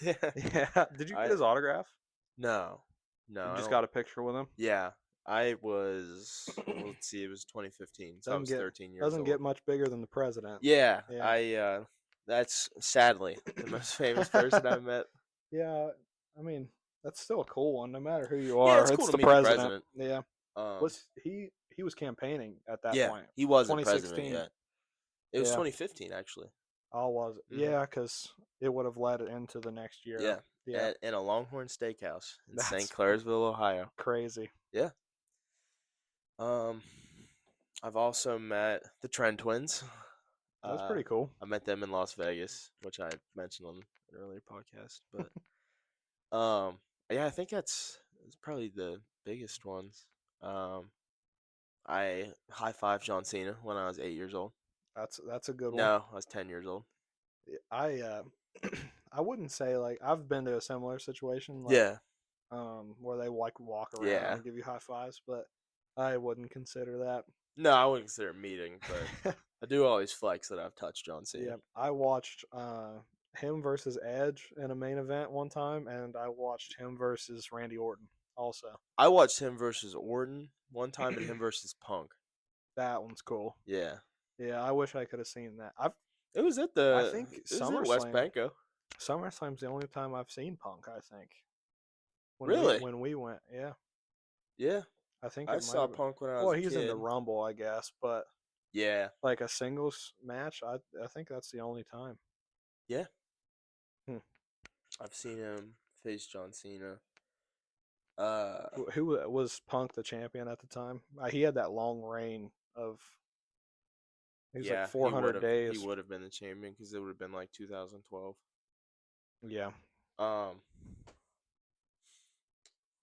Yeah. Yeah. Did you get I- his autograph? No. No. You I just don't- got a picture with him. Yeah. I was, let's see, it was 2015. So I was 13 years Doesn't old. get much bigger than the president. Yeah. Yeah. That's sadly the most famous person I've met. Yeah, I mean that's still a cool one, no matter who you Yeah, are. it's cool it's to the meet the president. president. Yeah. Was he was campaigning at that Yeah, point? he wasn't president 2016. yet. It was Yeah. 2015, actually. Oh, was it? Mhm. Yeah, because it would have led it into the next year. Yeah. Yeah. In a Longhorn Steakhouse in That's St. Clairsville, Ohio. Crazy. I've also met the Trend Twins. That's pretty cool. I met them in Las Vegas, which I mentioned on an earlier podcast. But yeah, I think it's probably the biggest ones. I high-fived John Cena when I was 8 years old. That's a good one. No, I was 10 years old. I I wouldn't say I've been to a similar situation. Yeah. Where they walk around Yeah. and give you high fives, but I wouldn't consider that. No, I wouldn't consider it a meeting, but I do always flex that I've touched John Cena. Yeah, I watched him versus Edge in a main event one time, and I watched him versus Randy Orton also. I watched him versus Orton one time and him versus Punk. That one's cool. Yeah. Yeah, I wish I could have seen that. It was at the I think it was at West SummerSlam. Banco. SummerSlam's the only time I've seen Punk, I think. Really? When we went, yeah. Yeah. I think I it might saw have been- Punk when I was Well, a he's kid. in the Rumble, I guess, but Yeah. like a singles match, I think that's the only time. Yeah. Hmm. I've seen him face John Cena. Who was Punk the champion at the time? He had that long reign of. He was yeah, like 400 days. He would have been the champion because it would have been like 2012. Yeah.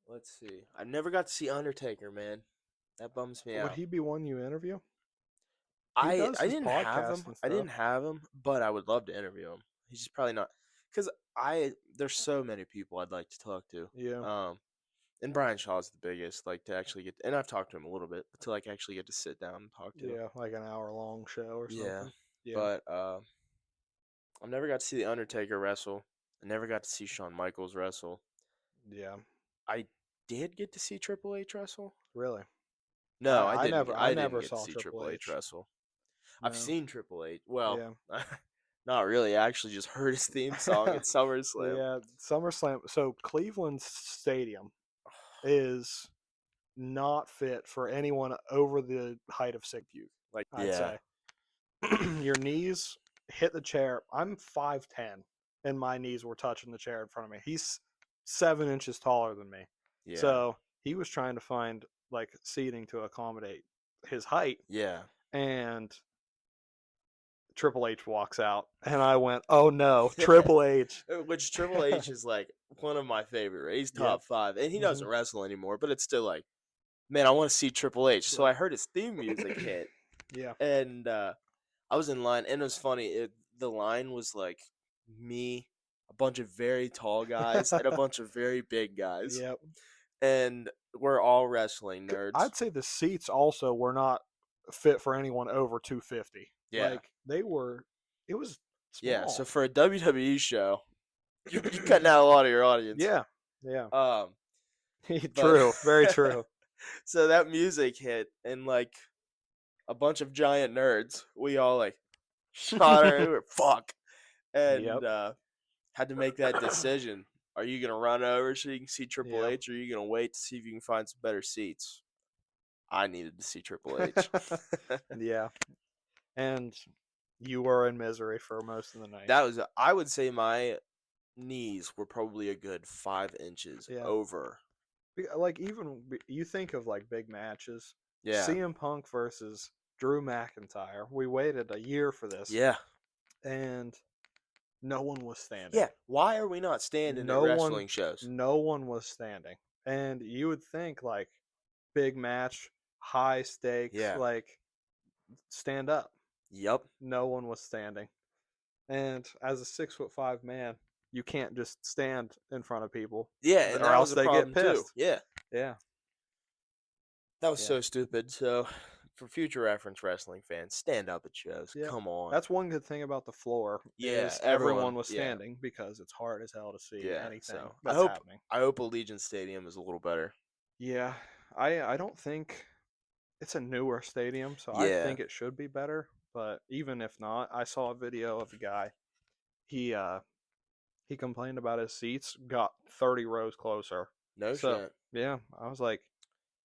Let's see. I never got to see Undertaker, man. That bums me Would out. he be one you interview? I does his didn't have podcast him. and I didn't stuff. have him, but I would love to interview him. He's just probably not because there's so many people I'd like to talk to. Yeah. And Brian Shaw's the biggest, like to actually get, and I've talked to him a little bit, but to like actually get to sit down and talk to him. Yeah, like an hour-long show or something. Yeah. Yeah. But I've never got to see the Undertaker wrestle. I never got to see Shawn Michaels wrestle. Yeah. I did get to see Triple H wrestle. Really. No, I I didn't. never- I I didn't never get saw to see Triple Triple H H. wrestle. I've No. seen Triple H. Well, Yeah. not really. I actually just heard his theme song at SummerSlam. Yeah, SummerSlam. So Cleveland Stadium is not fit for anyone over the height of 6'. Like, I'd yeah, say. Your knees hit the chair. I'm 5'10", and my knees were touching the chair in front of me. He's 7 inches taller than me. yeah, So he was trying to find like seating to accommodate his height, yeah. and Triple H walks out, and I went, "Oh no, Triple H!" Which Triple H is like one of my favorite. He's Yeah. top 5, and he doesn't Mhm. wrestle anymore, but it's still like man, I want to see Triple H. So I heard his theme music hit, Yeah. and I was in line, and it was funny. The line was like me, a bunch of very tall guys, and a bunch of very big guys, Yep. and we're all wrestling nerds. I'd say the seats also were not fit for anyone over 250. Yeah, Like they were, it was yeah. small. So for a WWE show, you're cutting out a lot of your audience. Yeah. Yeah. Um, but True. Very true. so that music hit, and like a bunch of giant nerds, we all like shot our we were fuck, and Yep. had to make that decision. Are you gonna run over so you can see Triple Yeah. H, or are you gonna wait to see if you can find some better seats? I needed to see Triple H. Yeah. And you were in misery for most of the night. That was, I would say, my knees were probably a good 5 inches Yeah. over. Like even you think of like big matches. Yeah, CM Punk versus Drew McIntyre. We waited a year for this. yeah, And no one was standing. yeah. Why are we not standing at wrestling shows? No one was standing. And you would think like big match, high stakes, Yeah. like stand up. Yep. No one was standing. And as a 6'5" man, you can't just stand in front of people. Yeah, and or that else was a they problem get pissed. too. Yeah, Yeah. that was Yeah. so stupid. So, for future reference, wrestling fans, stand up at shows. Yeah. Come on. That's one good thing about the floor. Yeah, is everyone- everyone was yeah. standing because it's hard as hell to see Yeah, anything so that's I hope happening. Allegiant Stadium is a little better. Yeah, I don't think it's a newer stadium, so I Yeah. think it should be better. But even if not, I saw a video of a guy. He complained about his seats got 30 rows closer. No So shit. yeah, I was like,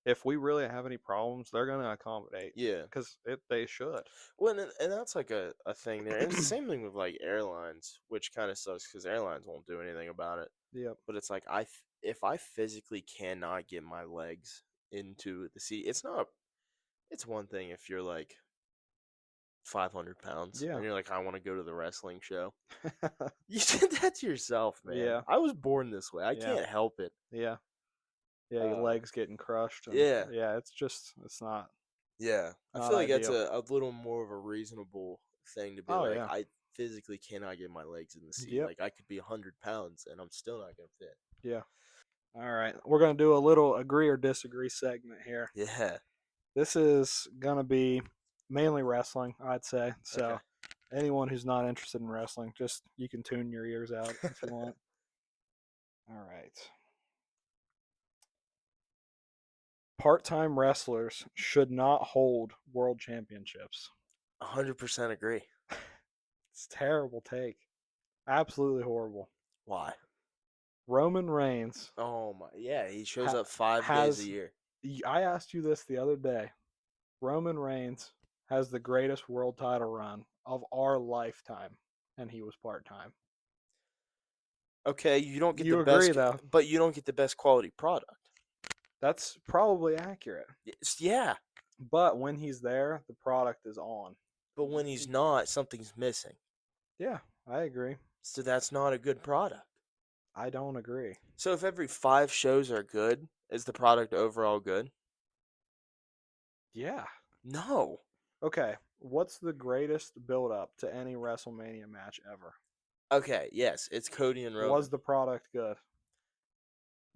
if we really have any problems, they're gonna accommodate Yeah. because they should. Well, and that's like a thing there. And it's the same thing with like airlines, which kind of sucks because airlines won't do anything about it. Yep. But it's like if I physically cannot get my legs into the seat, it's not. It's one thing if you're like 500 pounds Yeah. and you're like, I want to go to the wrestling show. You did that to yourself, man. Yeah. I was born this way. I Yeah. can't help it. Yeah. Yeah, your legs getting crushed. And, yeah. Yeah, it's not. Yeah. I Not feel like that's ideal. a little more of a reasonable thing to be Oh, like, yeah. I physically cannot get my legs in the seat. Yep. Like, I could be 100 pounds and I'm still not going to fit. Yeah. All right. We're going to do a little agree or disagree segment here. Yeah. This is going to be mainly wrestling, I'd say. So Okay. anyone who's not interested in wrestling, just you can tune your ears out if you want. All right. Part-time wrestlers should not hold world championships. 100% agree. It's a terrible take. Absolutely horrible. Why? Roman Reigns. Oh, my. Yeah, he shows Ha- up 5 days has- a year. I asked you this the other day. Roman Reigns has the greatest world title run of our lifetime, and he was part-time. Okay, you don't get You the agree, best, though. but you don't get the best quality product. That's probably accurate. Yeah, But when he's there, the product is on. but when he's not, something's missing. Yeah, I agree. So that's not a good product. I don't agree. So if every 5 shows are good, is the product overall good? Yeah. No. Okay, what's the greatest build-up to any WrestleMania match ever? Okay, yes, it's Cody and Roman. Was the product good?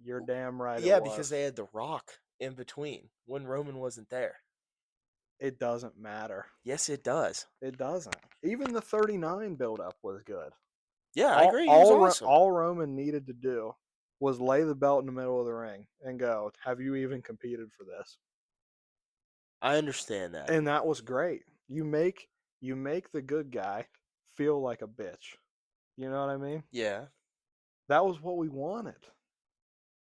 You're damn right Yeah, it was. because they had The Rock in between when Roman wasn't there. It doesn't matter. Yes, it does. It doesn't. Even the 39 build-up was good. Yeah, I agree. He was awesome. All Roman needed to do was lay the belt in the middle of the ring and go, have you even competed for this? I understand that. And that was great. You make the good guy feel like a bitch. You know what I mean? Yeah, That was what we wanted.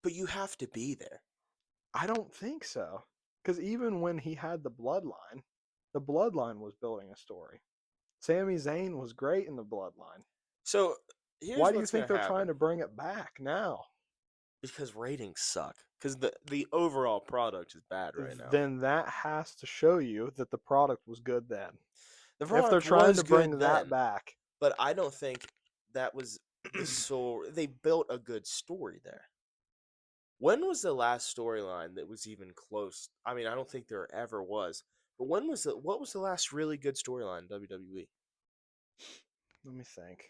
but you have to be there. I don't think so. Because even when he had the bloodline was building a story. Sami Zayn was great in the bloodline. So here's Why do you what's think gonna they're trying happen. to bring it back now? Because ratings suck. Because the overall product is bad right now. Then that has to show you that the product was good then. The If they're product trying was to bring good that then, back, but I don't think that was the sole. They built a good story there. When was the last storyline that was even close? I mean, I don't think there ever was. But what was the last really good storyline in WWE? Let me think.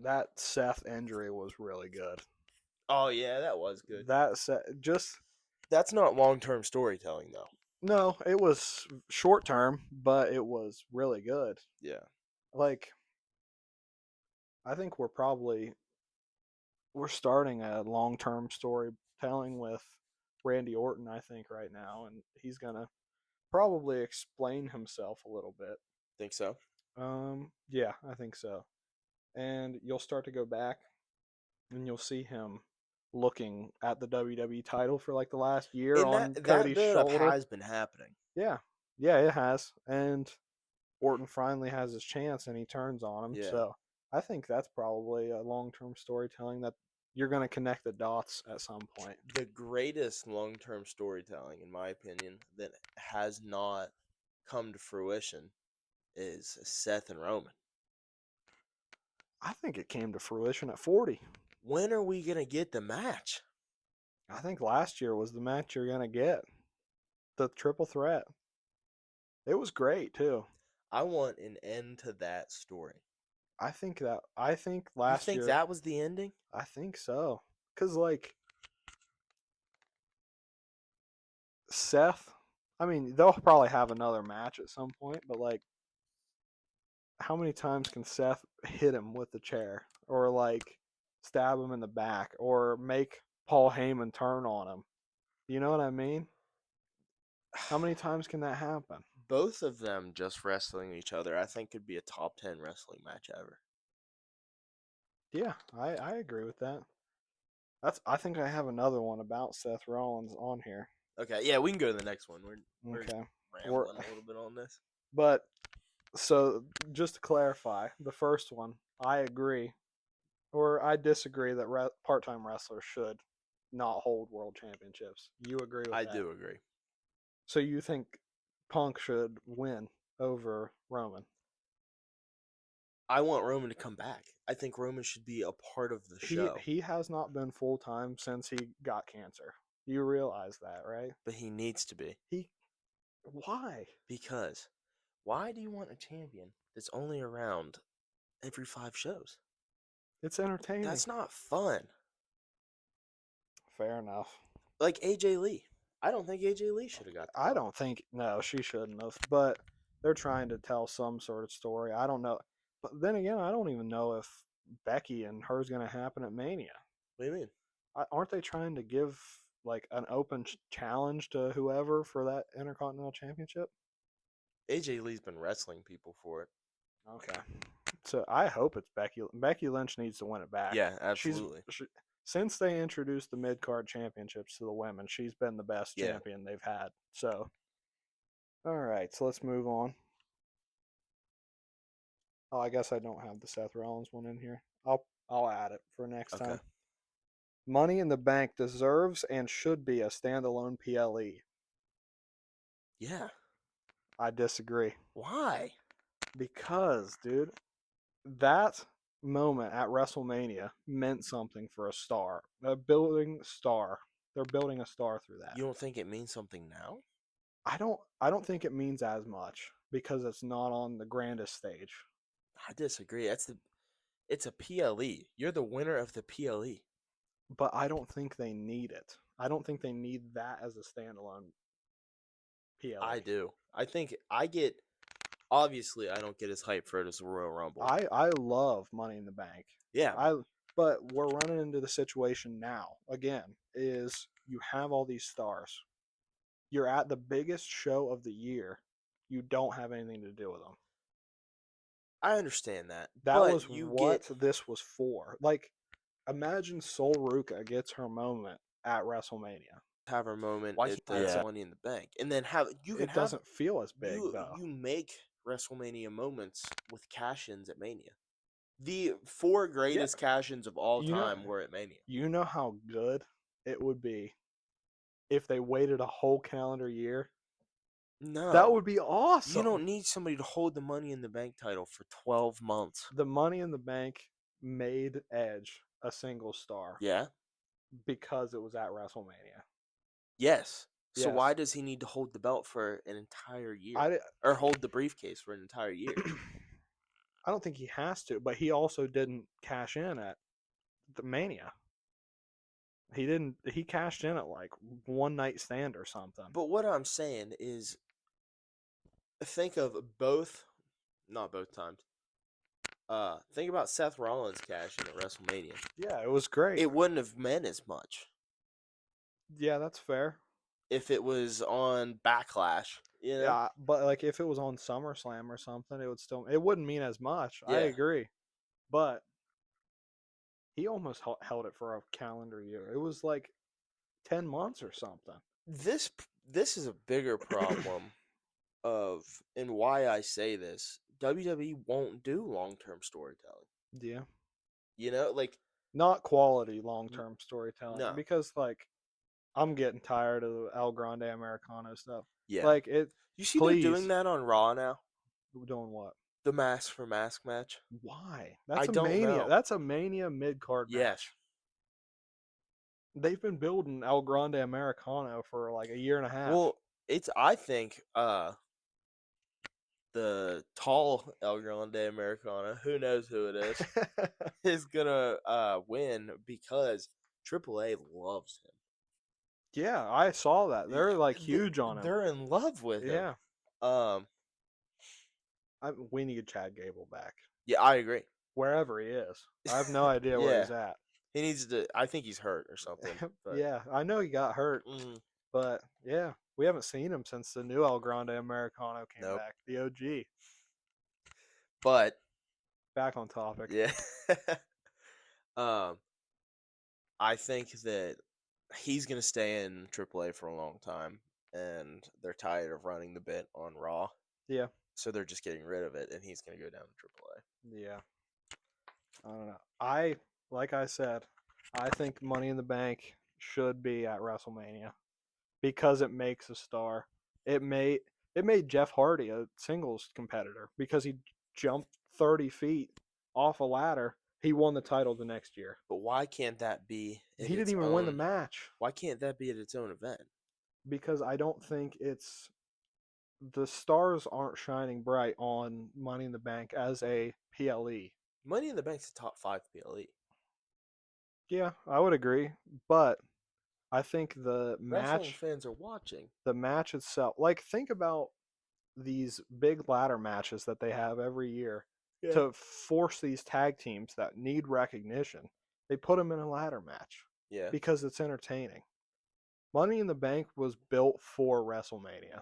That Seth injury was really good. Oh yeah, that was good. That just That's not long-term storytelling though. no, it was short term, but it was really good. Yeah. Like I think we're starting a long term storytelling with Randy Orton. I think right now, and he's gonna probably explain himself a little bit. Think so? Yeah, I think so. And you'll start to go back, and you'll see him looking at the WWE title for like the last year And on that Cody's build up shoulder. has been happening. Yeah, yeah, it has. And Orton finally has his chance, and he turns on him. Yeah. So I think that's probably a long-term storytelling that you're going to connect the dots at some point. The greatest long-term storytelling, in my opinion, that has not come to fruition is Seth and Roman. I think it came to fruition at 40. When are we gonna get the match? I think last year was the match you're going to get. The triple threat. It was great too. I want an end to that story. I think You last think year that was the ending? I think so. Cuz like Seth, I mean, they'll probably have another match at some point, but like how many times can Seth hit him with the chair or like stab him in the back or make Paul Heyman turn on him? You know what I mean? How many times can that happen? Both of them just wrestling each other, I think, could be a top 10 wrestling match ever. Yeah, I agree with that. I think I have another one about Seth Rollins on here. Okay, yeah, we can go to the next one. We're Okay. rambling a little bit on this. But so just to clarify, the first one, I agree or I disagree that part-time wrestlers should not hold world championships. You agree with I that? do agree. So you think Punk should win over Roman? I want Roman to come back. I think Roman should be a part of the show. He has not been full-time since he got cancer. You realize that, right? But he needs to be. Why? Because why do you want a champion that's only around every 5 shows? It's entertaining. That's not fun. Fair enough. Like AJ Lee. I don't think AJ Lee should have got the I belt. don't think no, she shouldn't have. But they're trying to tell some sort of story. I don't know. But then again, I don't even know if Becky and her's going to happen at Mania. What do you mean? Aren't they trying to give like an open challenge to whoever for that Intercontinental Championship? AJ Lee's been wrestling people for it. Okay. So I hope it's Becky. Becky Lynch needs to win it back. Yeah, absolutely. Since they introduced the mid card championships to the women, she's been the best champion they've had. So, all right, so let's move on. Oh, I guess I don't have the Seth Rollins one in here. I'll add it for next time. Money in the Bank deserves and should be a standalone PLE. Yeah. I disagree. Why? Because, dude, that moment at WrestleMania meant something for a star. A building star. They're building a star through that. You don't think it means something now? I don't think it means as much because it's not on the grandest stage. I disagree. It's a PLE. You're the winner of the PLE. But I don't think they need it. I don't think they need that as a standalone PLE. I do. I think obviously I don't get as hyped for it as the Royal Rumble. I love Money in the Bank. Yeah. But we're running into the situation now, again, is you have all these stars. You're at the biggest show of the year. You don't have anything to do with them. I understand that. That was what this was for. Like, imagine Sol Ruka gets her moment at WrestleMania. Have her moment at the Money in the Bank. And then it doesn't feel as big, though. You make WrestleMania moments with cash-ins at Mania. The 4 greatest cash-ins of all time were at Mania. You know how good it would be if they waited a whole calendar year? No. That would be awesome. You don't need somebody to hold the Money in the Bank title for 12 months. The Money in the Bank made Edge a single star Yeah. because it was at WrestleMania. Yes. So Yes. why does he need to hold the belt for an entire year, I, or hold the briefcase for an entire year? I don't think he has to, but he also didn't cash in at the Mania. He didn't. He cashed in at like one night stand or something. But what I'm saying is, think of both, not both times. Think about Seth Rollins cashing at WrestleMania. Yeah, it was great. It wouldn't have meant as much Yeah, that's fair. if it was on Backlash. You know? Yeah, but like if it was on SummerSlam or something, it wouldn't mean as much. I Yeah. agree, but he almost held it for a calendar year. It was like 10 months or something. This is a bigger problem of, and why I say this. WWE won't do long-term storytelling. Yeah, You know, like, not quality long term storytelling no. because like I'm getting tired of the El Grande Americano stuff. Yeah. Like it. You see Please. they're doing that on Raw now? Doing what? The mask for mask match? Why? I That's a don't Mania. know. That's a Mania mid card Yes. match. They've been building El Grande Americano for like a year and a half. Well, I think the tall El Grande Americana, who knows who it is, is gonna win because AAA loves him. Yeah, I saw that. They're like huge on him. They're in love with him. Yeah. We need Chad Gable back. Yeah, I agree. Wherever he is. I have no idea where he's Yeah. at. He needs to. I think he's hurt or something. But, Yeah, I know he got hurt. But yeah, we haven't seen him since the new El Grande Americano came Nope. back. The OG. But Back on topic. yeah. I think that he's gonna stay in AAA for a long time, and they're tired of running the bit on Raw. Yeah. So they're just getting rid of it, and he's gonna go down to AAA. Yeah. I don't know. Like I said, I think Money in the Bank should be at WrestleMania because it makes a star. It made Jeff Hardy a singles competitor because he jumped 30 feet off a ladder. He won the title the next year. But why can't that be? He didn't even win the match. Why can't that be at its own event? Because I don't think the stars aren't shining bright on Money in the Bank as a PLE. Money in the Bank's a top 5 PLE. Yeah, I would agree, but I think the Wrestling match fans are watching. The match itself, like think about these big ladder matches that they have every year to force these tag teams that need recognition. They put them in a ladder match. Yeah. Because it's entertaining. Money in the Bank was built for WrestleMania.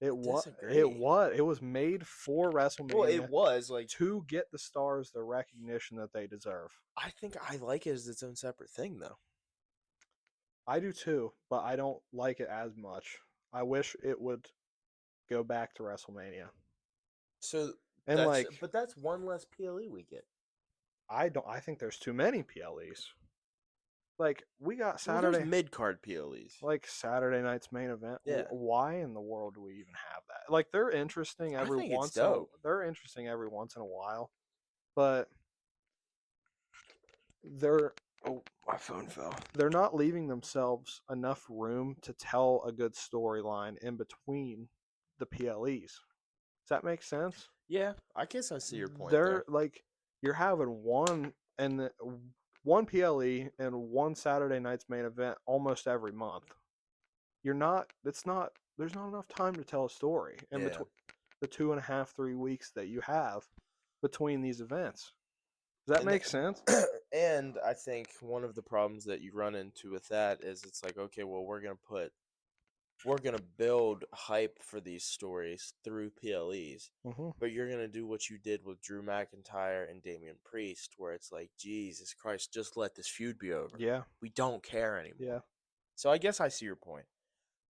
It was made for WrestleMania. Well, it was like to get the stars the recognition that they deserve. I think I like it as its own separate thing, though. I do too, but I don't like it as much. I wish it would go back to WrestleMania. So, but that's one less PLE we get. I think there's too many PLEs. Like we got Saturday mid card PLEs. Like Saturday night's main event. Yeah. Why in the world do we even have that? Like they're interesting every once in a while. But my phone fell. They're not leaving themselves enough room to tell a good storyline in between the PLEs. Does that make sense? Yeah, I guess I see your point. They're like you're having one PLE and one Saturday night's main event almost every month. There's not enough time to tell a story in between the 2.5, 3 weeks that you have between these events. Does that make sense? And I think one of the problems that you run into with that is it's like, okay, well, we're gonna build hype for these stories through PLEs, but you're gonna do what you did with Drew McIntyre and Damian Priest, where it's like, Jesus Christ, just let this feud be over. Yeah, we don't care anymore. Yeah. So I guess I see your point,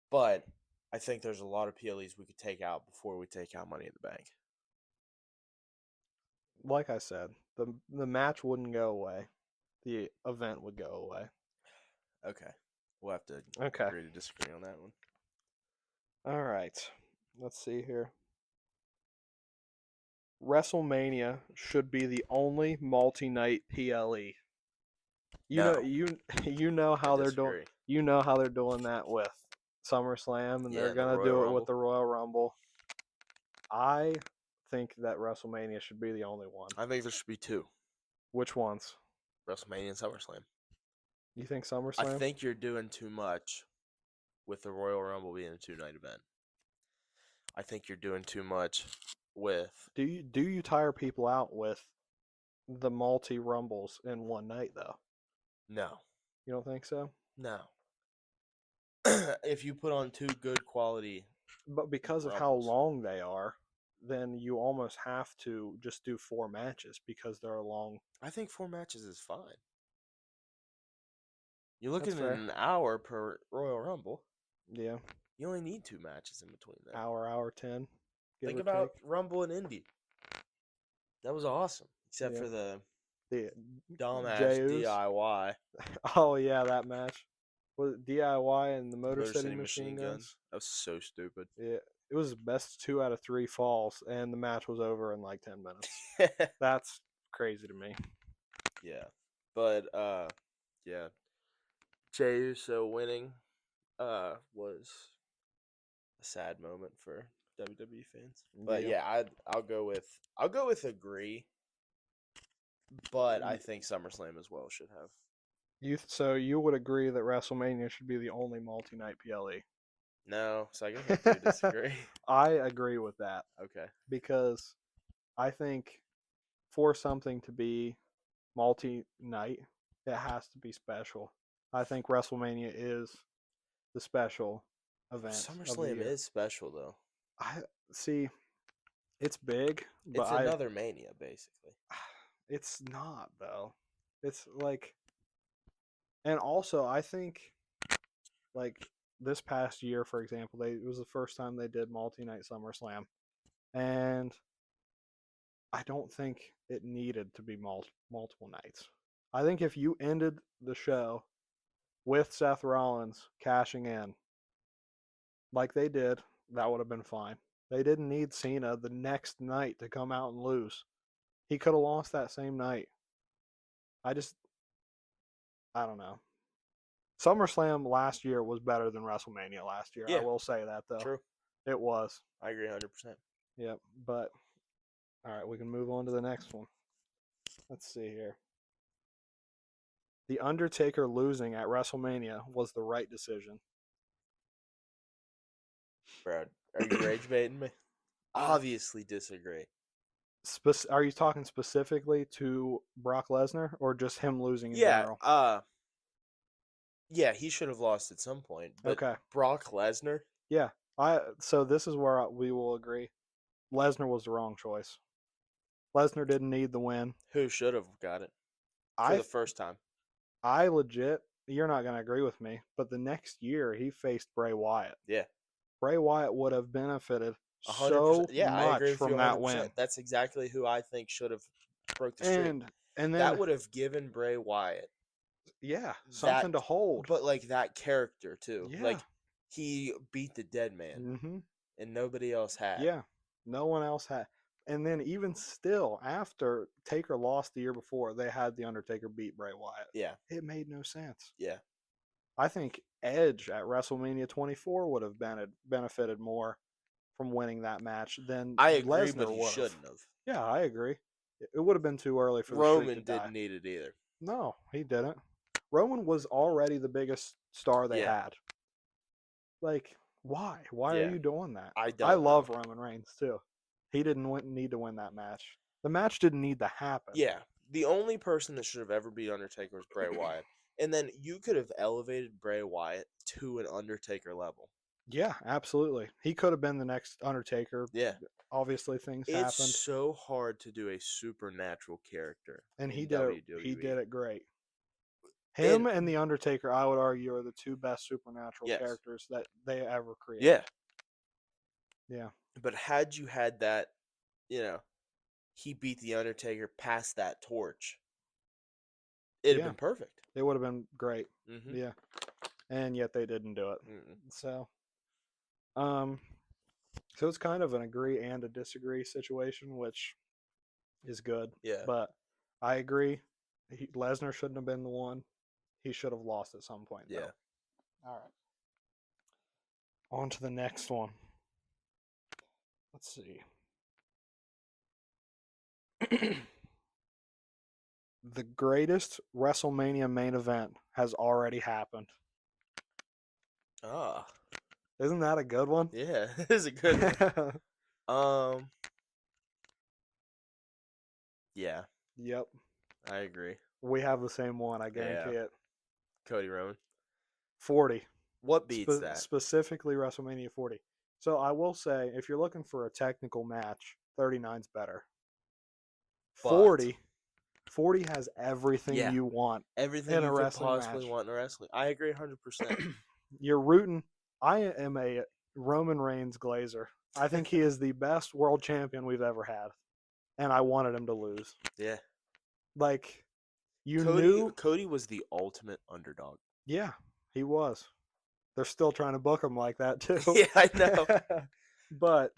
but I think there's a lot of PLEs we could take out before we take out Money in the Bank. Like I said, the match wouldn't go away. The event would go away. Okay. We'll have to agree to disagree on that one. All right. Let's see here. WrestleMania should be the only multi-night PLE. You know, No, you know I how they're doing. disagree. You know how they're doing that with SummerSlam, and Yeah, they're in the gonna Royal do it with Rumble. the Royal Rumble. I think that WrestleMania should be the only one. I think there should be two: Which ones? WrestleMania and SummerSlam. You think I SummerSlam? think you're doing too much with the Royal Rumble being a 2-night event. I think you're doing too much with. Do you tire people out with the multi rumbles in one night though? No, You don't think so? no. If you put on two good quality But because of how Rumbles, long they are, then you almost have to just do 4 matches because they're long. I think 4 matches is fine. You're That's looking at fair. an hour per Royal Rumble. Yeah, You only need 2 matches in between them. hour 10, give Think or about take. Rumble and Indy. That was awesome, except Yeah. for the The dumbass Jeyus. DIY Oh yeah, that match. Was it DIY and the Motor Motor City City Machine Guns? That was so stupid. Yeah, it was the best 2 out of 3 falls, and the match was over in like 10 minutes. That's crazy to me. Yeah, but yeah, Jey Uso winning was a sad moment for WWE fans. But Yeah. yeah, I'll go with agree. But I think SummerSlam as well should have. So you would agree that WrestleMania should be the only multi-night PLE? No, so I guess I do disagree. I agree with that Okay. because I think for something to be multi-night, it has to be special. I think WrestleMania is the special event of the SummerSlam year. is special though. I see. It's big, but It's another Mania basically. it's not though. It's like, and also I think like this past year, for example, it was the first time they did multi-night SummerSlam, and I don't think it needed to be multiple nights. I think if you ended the show with Seth Rollins cashing in like they did, that would have been fine. They didn't need Cena the next night to come out and lose. He could have lost that same night. I don't know. SummerSlam last year was better than WrestleMania last year. Yeah. I will say that though. True. It was. I agree 100%. Yep. But all right, we can move on to the next one. Let's see here. The Undertaker losing at WrestleMania was the right decision. Brad, are you rage baiting me? Obviously disagree. Are you talking specifically to Brock Lesnar or just him losing in Yeah, general? yeah, he should have lost at some point. But Okay. Brock Lesnar? Yeah. So this is where we will agree. Lesnar was the wrong choice. Lesnar didn't need the win. Who should have got it for I the first time? I legit, you're not going to agree with me, but the next year he faced Bray Wyatt. Yeah. Bray Wyatt would have benefited 100%. so Yeah, I agree much with you from 100%. that win. That's exactly who I think should have broke the streak. And then that would have given Bray Wyatt something to hold. But like that character too. Yeah. Like he beat the dead man. Mm-hmm. And nobody else had. Yeah. No one else had. And then even still, after Taker lost the year before, they had The Undertaker beat Bray Wyatt. Yeah. It made no sense. Yeah. I think Edge at WrestleMania 24 would have benefited more from winning that match than I agree, Lesnar but he would shouldn't have. Yeah, I agree. It would have been too early for the Roman streak to die. didn't need it either. No, he didn't. Roman was already the biggest star they had. Like, why? Why are you doing that? I love Roman Reigns too. He didn't need to win that match. The match didn't need to happen. Yeah. The only person that should have ever beat Undertaker was Bray Wyatt. And then you could have elevated Bray Wyatt to an Undertaker level. Yeah, absolutely. He could have been the next Undertaker. Yeah. Obviously, things happened. It's so hard to do a supernatural character. And he did it great. Him and The Undertaker, I would argue, are the two best supernatural characters that they ever created. Yeah. Yeah. But had you had that, he beat The Undertaker past that torch, it'd have been perfect. It would have been great. Mm-hmm. Yeah. And yet they didn't do it. So it's kind of an agree and a disagree situation, which is good. Yeah. But I agree. Lesnar shouldn't have been the one. He should have lost at some point, though. Yeah. All right. On to the next one. Let's see. The greatest WrestleMania main event has already happened. Ah. Isn't that a good one? Yeah. It is a good one. Yeah. Yep. I agree. We have the same one, I guarantee it. Cody Roman. 40. What beats that? Specifically WrestleMania 40. So I will say, if you're looking for a technical match, 39's better. But 40 has everything Yeah. you want. everything in a you could wrestling possibly match. want in a wrestling. I agree 100%. You're rooting. I am a Roman Reigns glazer. I think he is the best world champion we've ever had. And I wanted him to lose. Yeah. Like, you knew. Cody was the ultimate underdog. Yeah, he was. They're still trying to book him like that, too. Yeah, I know. But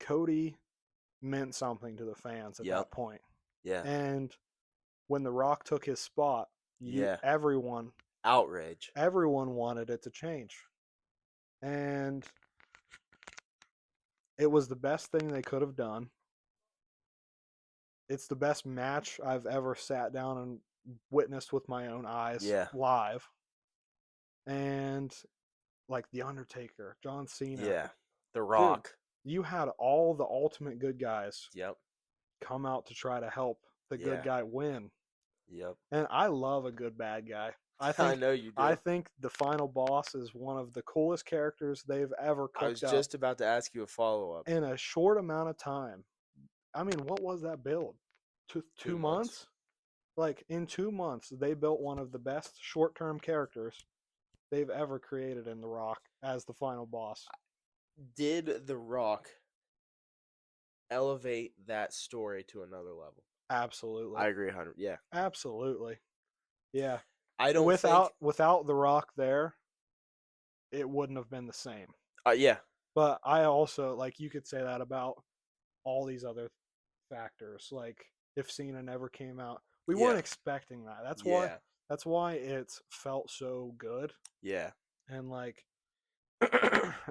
Cody meant something to the fans at Yep. that point. Yeah. And when The Rock took his spot, Yeah. everyone Outrage. wanted it to change. And it was the best thing they could have done. It's the best match I've ever sat down and witnessed with my own eyes live. And like The Undertaker, John Cena. Yeah. The Rock. Dude, you had all the ultimate good guys Yep. come out to try to help the good guy win. Yep. And I love a good bad guy. I know you do. I think the final boss is one of the coolest characters they've ever cooked I was up just about to ask you a follow-up. in a short amount of time. I mean, what was that build? Two months? Like, in 2 months, they built one of the best short-term characters they've ever created in The Rock as the final boss. Did The Rock elevate that story to another level? Absolutely. I agree 100. Yeah. Absolutely. Yeah. I don't without The Rock there, it wouldn't have been the same. Yeah. But I also, like, you could say that about all these other factors. Like, if Cena never came out, we weren't expecting that. That's why it's felt so good. Yeah. And like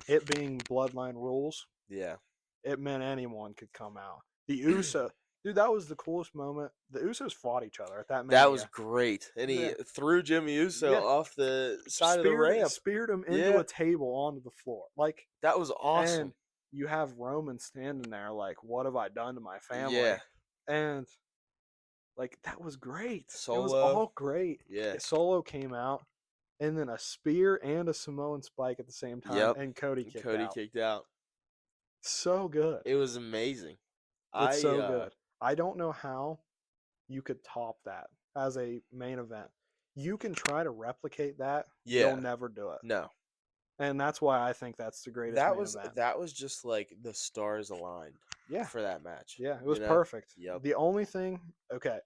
it being Bloodline rules. Yeah. It meant anyone could come out. The Usos, dude, that was the coolest moment. The Usos fought each other at that Mania. That was great. And he threw Jimmy Uso off the side of the ramp. Speared him into a table onto the floor. Like, that was awesome. And you have Roman standing there like, what have I done to my family? Yeah. And like, that was great. Solo. It was all great. Yeah. Solo came out, and then a spear and a Samoan spike at the same time, and Cody kicked out. So good. It was amazing. It's so good. I don't know how you could top that as a main event. You can try to replicate that. Yeah. You'll never do it. No. And that's why I think that's the greatest main event. That was just like the stars aligned. Yeah. For that match. Yeah, it was perfect. Yep. The only thing,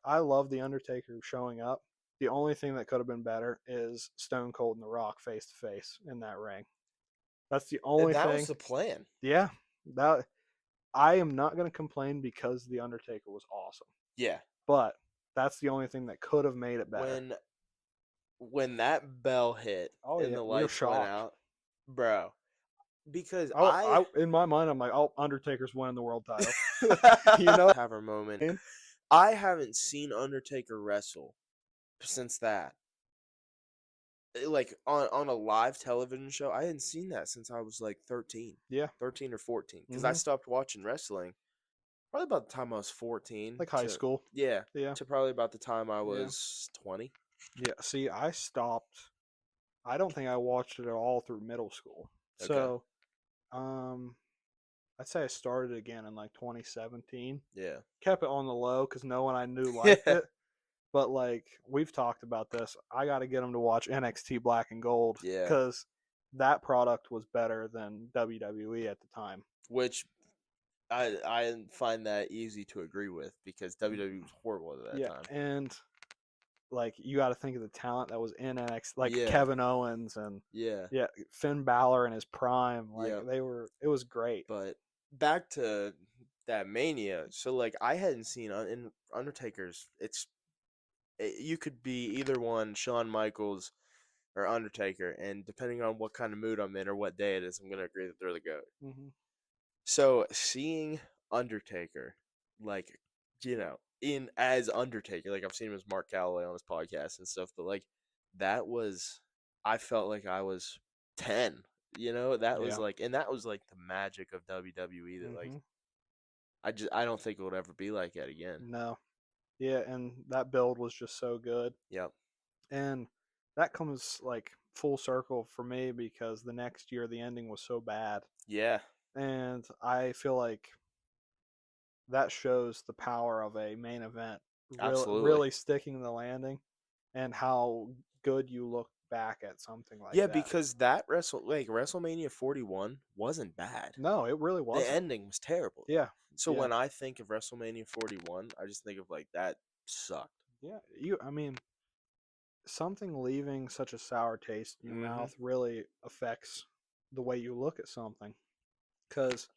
I love The Undertaker showing up. The only thing that could have been better is Stone Cold and The Rock face to face in that ring. That's the only thing. That was the plan. Yeah. I am not going to complain because The Undertaker was awesome. Yeah. But that's the only thing that could have made it better. When that bell hit and the lights went out, bro. Because in my mind, I'm like, Undertaker's winning the world title. Have a moment. I haven't seen Undertaker wrestle since that. Like on a live television show, I hadn't seen that since I was like 13. Yeah. 13 or 14. Because I stopped watching wrestling probably about the time I was 14. Like high school. Yeah. Yeah. To probably about the time I was 20. Yeah. See, I stopped. I don't think I watched it at all through middle school. Okay. So, I'd say I started again in like 2017. Yeah. Kept it on the low because no one I knew liked it. But like, we've talked about this. I got to get them to watch NXT Black and Gold. Yeah. Because that product was better than WWE at the time. Which I find that easy to agree with because WWE was horrible at that time. And like, you got to think of the talent that was in NXT, like Kevin Owens and Finn Balor in his prime. Like it was great. But back to that Mania. So like I hadn't seen in Undertaker's. You could be either one, Shawn Michaels or Undertaker, and depending on what kind of mood I'm in or what day it is, I'm gonna agree that they're the GOAT. Mm-hmm. So seeing Undertaker, like, in as Undertaker, like I've seen him as Mark Calloway on his podcast and stuff, but like that was, I felt like I was 10. That was Yeah. like, and that was like the magic of WWE. That like Mm-hmm. I don't think it would ever be like that again. No. Yeah, and that build was just so good. Yep. And that comes like full circle for me because the next year the ending was so bad. Yeah. And I feel like that shows the power of a main event Absolutely. really sticking the landing and how good you look back at something like Yeah, that. because WrestleMania 41 wasn't bad. No, it really The wasn't. ending was terrible. Yeah. So Yeah. when I think of WrestleMania 41, I just think of like that sucked. Yeah. I mean, something leaving such a sour taste in your Mhm. mouth really affects the way you look at something. Because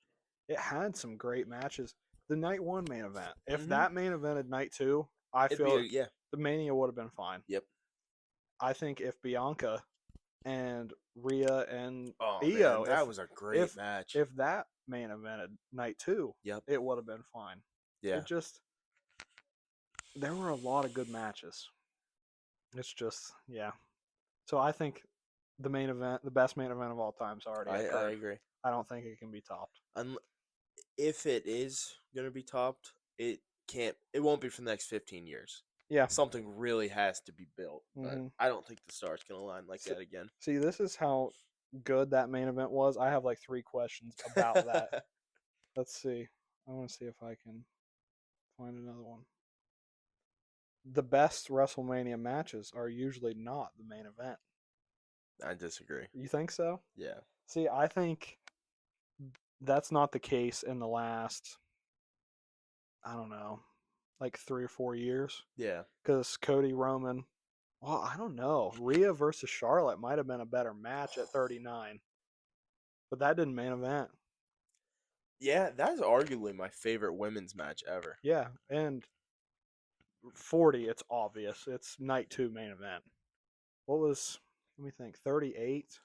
it had some great matches. The night one main event, if Mhm. that main evented night two, I It'd feel be yeah. the Mania would have been fine. Yep. I think if Bianca and Rhea and Oh Io, man, that was a great match. if that main evented night two, Yep. it would have been fine. Yeah. It just, there were a lot of good matches. It's just, yeah. So I think the main event, the best main event of all time, is already I occurred. agree. I don't think it can be topped. If it is gonna be topped, it won't be for the next 15 years. Yeah. Something really has to be built. But Mhm. I don't think the stars can align like that again. See, this is how good that main event was. I have like 3 questions about that. Let's see. I want to see if I can find another one. The best WrestleMania matches are usually not the main event. I disagree. You think so? Yeah. See, I think that's not the case in the last, I don't know, like 3 or 4 years. Yeah. Because Cody Roman, well, I don't know. Rhea versus Charlotte might have been a better match at 39, but that didn't main event. Yeah, that's arguably my favorite women's match ever. Yeah, and 40, it's obvious. It's night 2 main event. What was, let me think, 38?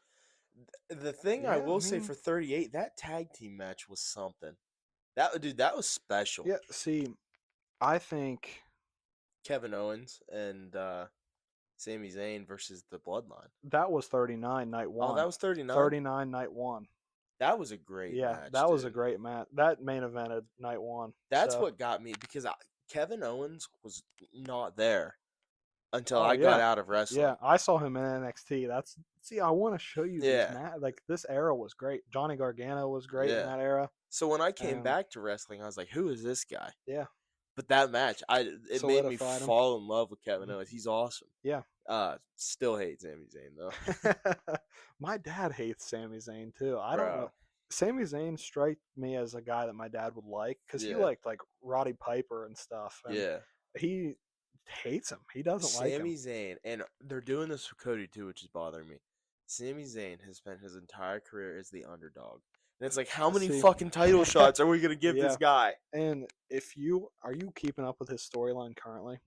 The thing Yeah, I will I say mean, for 38, that tag team match was something. That was special. yeah, see, I think Kevin Owens and Sami Zayn versus the Bloodline. that was 39 night 1. Oh, that was 39? 39 night 1. That was a great Yeah, match. that was a dude. great match. That main evented night 1. That's so. what got me because Kevin Owens was not there until Oh, I got yeah. out of wrestling. Yeah, I saw him in NXT. See, I want to show you Yeah. these matches. Like, this era was great. Johnny Gargano was great in Yeah. that era. So when I came back to wrestling, I was like, "Who is this guy?" Yeah. But that match, it made me Solidified him. fall in love with Kevin Owens. He's awesome. Yeah. Still hate Sami Zayn though. My dad hates Sami Zayn too. I don't know. Sami Zayn struck me as a guy that my dad would like because he liked like Roddy Piper and stuff. And Yeah. he hates him. He doesn't like him. Sami Zayn, and they're doing this with Cody too, which is bothering me. Sami Zayn has spent his entire career as the underdog. And it's like, how many fucking title shots are we going to give this guy? And are you keeping up with his storyline currently?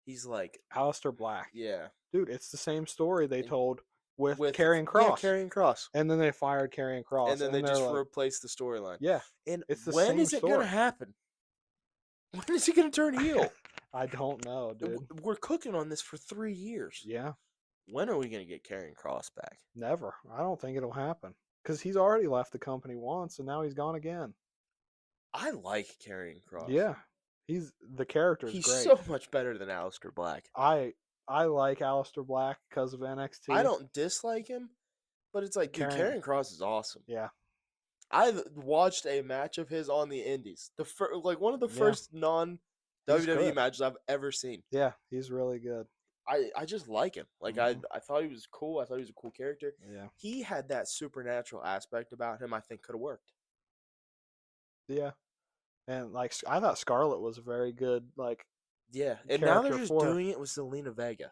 He's like Aleister Black. Yeah. Dude, it's the same story they told with Karrion Kross. Yeah, Karrion Kross. And then they fired Karrion Kross. And then they just replaced the storyline. Yeah. And it's the when same is it going to happen? When is he going to turn heel? I don't know, dude. We're cooking on this for 3 years. Yeah. When are we going to get Karrion Kross back? Never. I don't think it'll happen. Because he's already left the company once, and now he's gone again. I like Karrion Kross. Yeah. The character's He's great. so much better than Aleister Black. I like Aleister Black because of NXT. I don't dislike him, but it's like, dude, Karrion Kross is awesome. Yeah. I watched a match of his on the Indies. One of the first non-WWE matches I've ever seen. Yeah, he's really good. I just like him. Like, I thought he was cool. I thought he was a cool character. Yeah. He had that supernatural aspect about him I think could have worked. Yeah. And, like, I thought Scarlett was a very good, like, yeah. And now they're just doing it with Zelina Vega.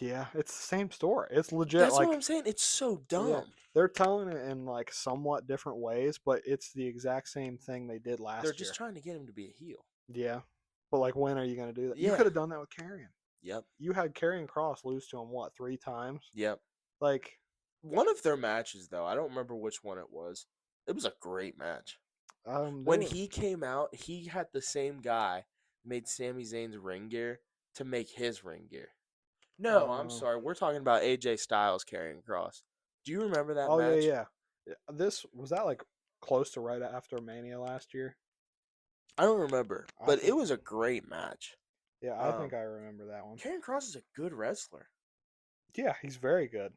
Yeah, it's the same story. It's legit. That's what Like, I'm saying. It's so yeah, dumb. they're telling it in like somewhat different ways, but it's the exact same thing they did They're last just year. trying to get him to be a heel. Yeah, but like, when are you gonna do that? You Yeah. could have done that with Karrion. Yep. You had Karrion Cross lose to him what 3 times? Yep. Like, One of their matches, though, I don't remember which one it was. It was a great match. they When were. he came out, he had the same guy made Sami Zayn's ring gear to make his ring gear. No, I'm Um, sorry. We're talking about AJ Styles carrying cross. Do you remember that oh yeah, match? yeah. This was that like close to right after Mania last year. I don't remember, I but it think. was a great match. Yeah, I think Um, I remember that one. Karrion Cross is a good wrestler. Yeah, he's very good.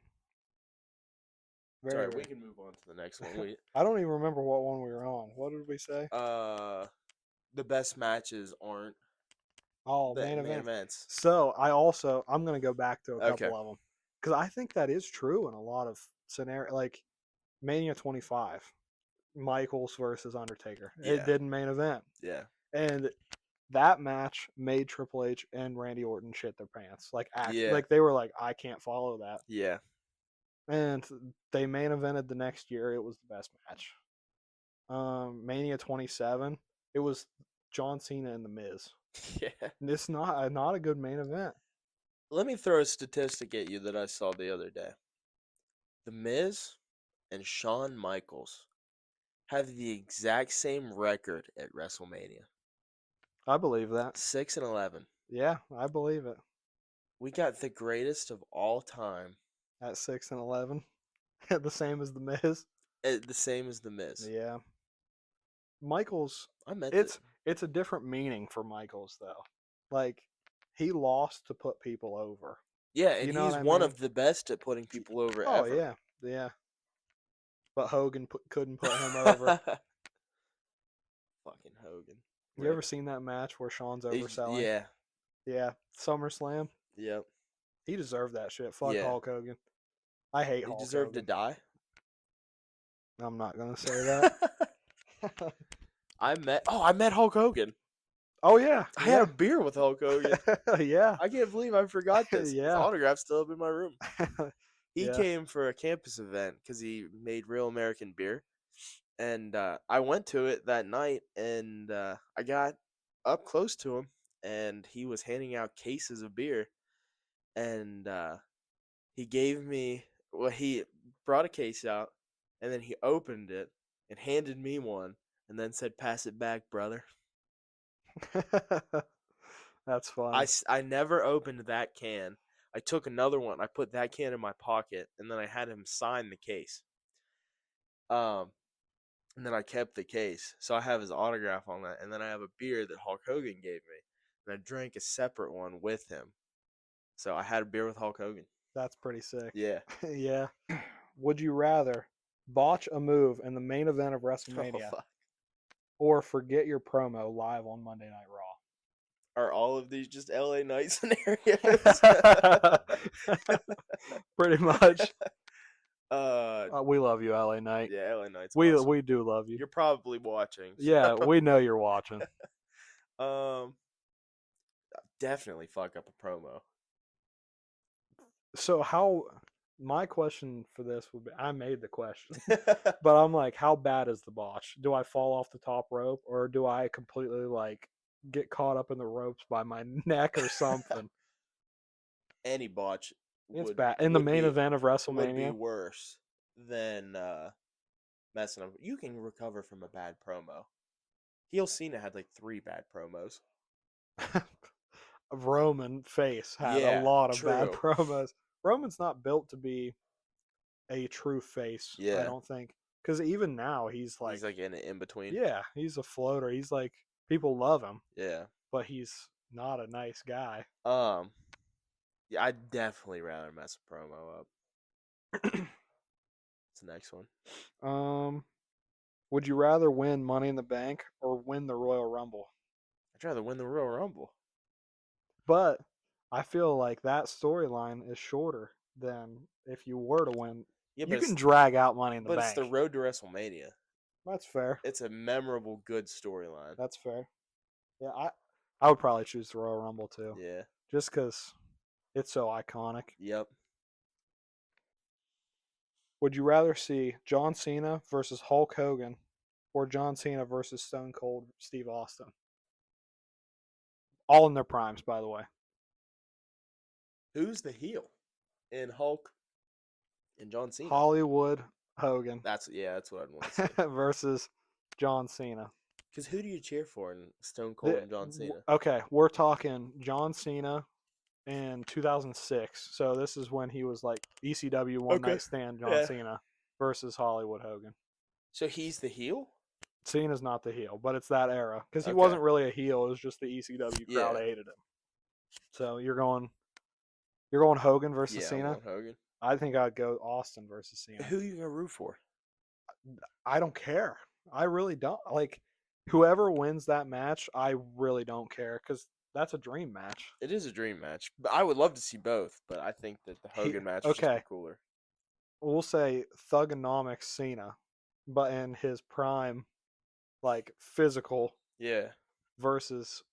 Sorry, Very, we very. can move on to the next one. We I don't even remember what one we were on. What did we say? uh, the best matches aren't Oh, the main main events. events. So I'm gonna go back to a Okay. couple of them because I think that is true in a lot of scenario. Like Mania 25, Michaels versus Undertaker. It Yeah. didn't main event, Yeah. and that match made Triple H and Randy Orton shit their pants. Yeah. Like they were like, I can't follow that, Yeah. and they main evented the next year. It was the best match. Mania 27, it was John Cena and The Miz. Yeah. It's not a good main event. Let me throw a statistic at you that I saw the other day. The Miz and Shawn Michaels have the exact same record at WrestleMania. I believe that. 6-11. Yeah, I believe it. We got the greatest of all time At 6-11, the same as The Miz. the same as the Miz. Yeah, Michaels. I meant It's it. it's a different meaning for Michaels though. Like he lost to put people over. Yeah, and You know what he's I one mean? of the best at putting people over Oh ever. yeah, yeah. But Hogan couldn't put him over. Fucking Hogan. You ever seen that match where Shawn's overselling? Yeah. Yeah, SummerSlam. Yep. He deserved that shit. Fuck Yeah. Hulk Hogan. I hate He Hulk deserved to Hogan. die. I'm not gonna say that. I met Hulk Hogan. Oh yeah, I had a beer with Hulk Hogan. yeah, I can't believe I forgot this. His yeah, autograph's still up in my room. He yeah. came for a campus event because he made Real American beer. And I went to it that night, and I got up close to him, and he was handing out cases of beer. And he gave me, well, he brought a case out, and then he opened it and handed me one, and then said, "Pass it back, brother." That's funny. I never opened that can. I took another one. I put that can in my pocket, and then I had him sign the case. And then I kept the case, so I have his autograph on that. And then I have a beer that Hulk Hogan gave me, and I drank a separate one with him. So I had a beer with Hulk Hogan. That's pretty sick. Yeah. Yeah. Would you rather botch a move in the main event of Oh, WrestleMania fuck. or forget your promo live on Monday Night Are all of these just LA Knight scenarios? Raw? Pretty much. uh, We love you, LA Knight. yeah, LA Knight's We awesome. we do love you. You're probably watching. So. Yeah, we know you're watching. Definitely fuck up a promo. So my question for this would be, I made the question, but I'm like, how bad is the botch? Do I fall off the top rope, or do I completely like get caught up in the ropes by my neck or something? Any botch It's bad. In the main event of would be WrestleMania, worse than messing up. You can recover from a bad promo. Heel Cena had like 3 bad promos. Roman face had Yeah, a lot of bad true. promos. Roman's not built to be a true face, I Yeah. don't think. Because even now, he's He's like in between. yeah, he's a floater. He's like, people love him, Yeah. but he's not a nice guy. Yeah, I'd definitely rather mess a promo up. It's the next one. Would you rather win Money in the Bank or win the Royal Rumble? I'd rather win the Royal Rumble. But I feel like that storyline is shorter than if you were to win. Yeah, You but can drag out Money in the but Bank. it's the road to WrestleMania. That's fair. It's a memorable, good storyline. That's fair. Yeah, I would probably choose the Royal Rumble too. Yeah. Just because It's so iconic. Yep. Would you rather see John Cena versus Hulk Hogan or John Cena versus Stone Cold Steve Austin? All in their primes, by the way. Who's the heel in Hulk and John Cena? Hollywood Hogan That's what I'd want to see. versus John Cena. Because who do you cheer for in Stone Cold and John Cena? Okay, we're talking John Cena in 2006. So this is when he was like ECW One Night Stand John Cena versus Hollywood Hogan. So he's the heel? Cena's not the heel, but it's that era because he wasn't really a heel. It was just the ECW crowd hated him. So you're going Hogan versus Cena. I'm going Hogan. I think I'd go Austin versus Cena. Who are you gonna root for? I don't care. I really don't. Like whoever wins that match, I really don't care because that's a dream match. It is a dream match. But I would love to see both, but I think that the Hogan match is just cooler. We'll say Thuganomics Cena, but in his prime, like physical. Yeah. Versus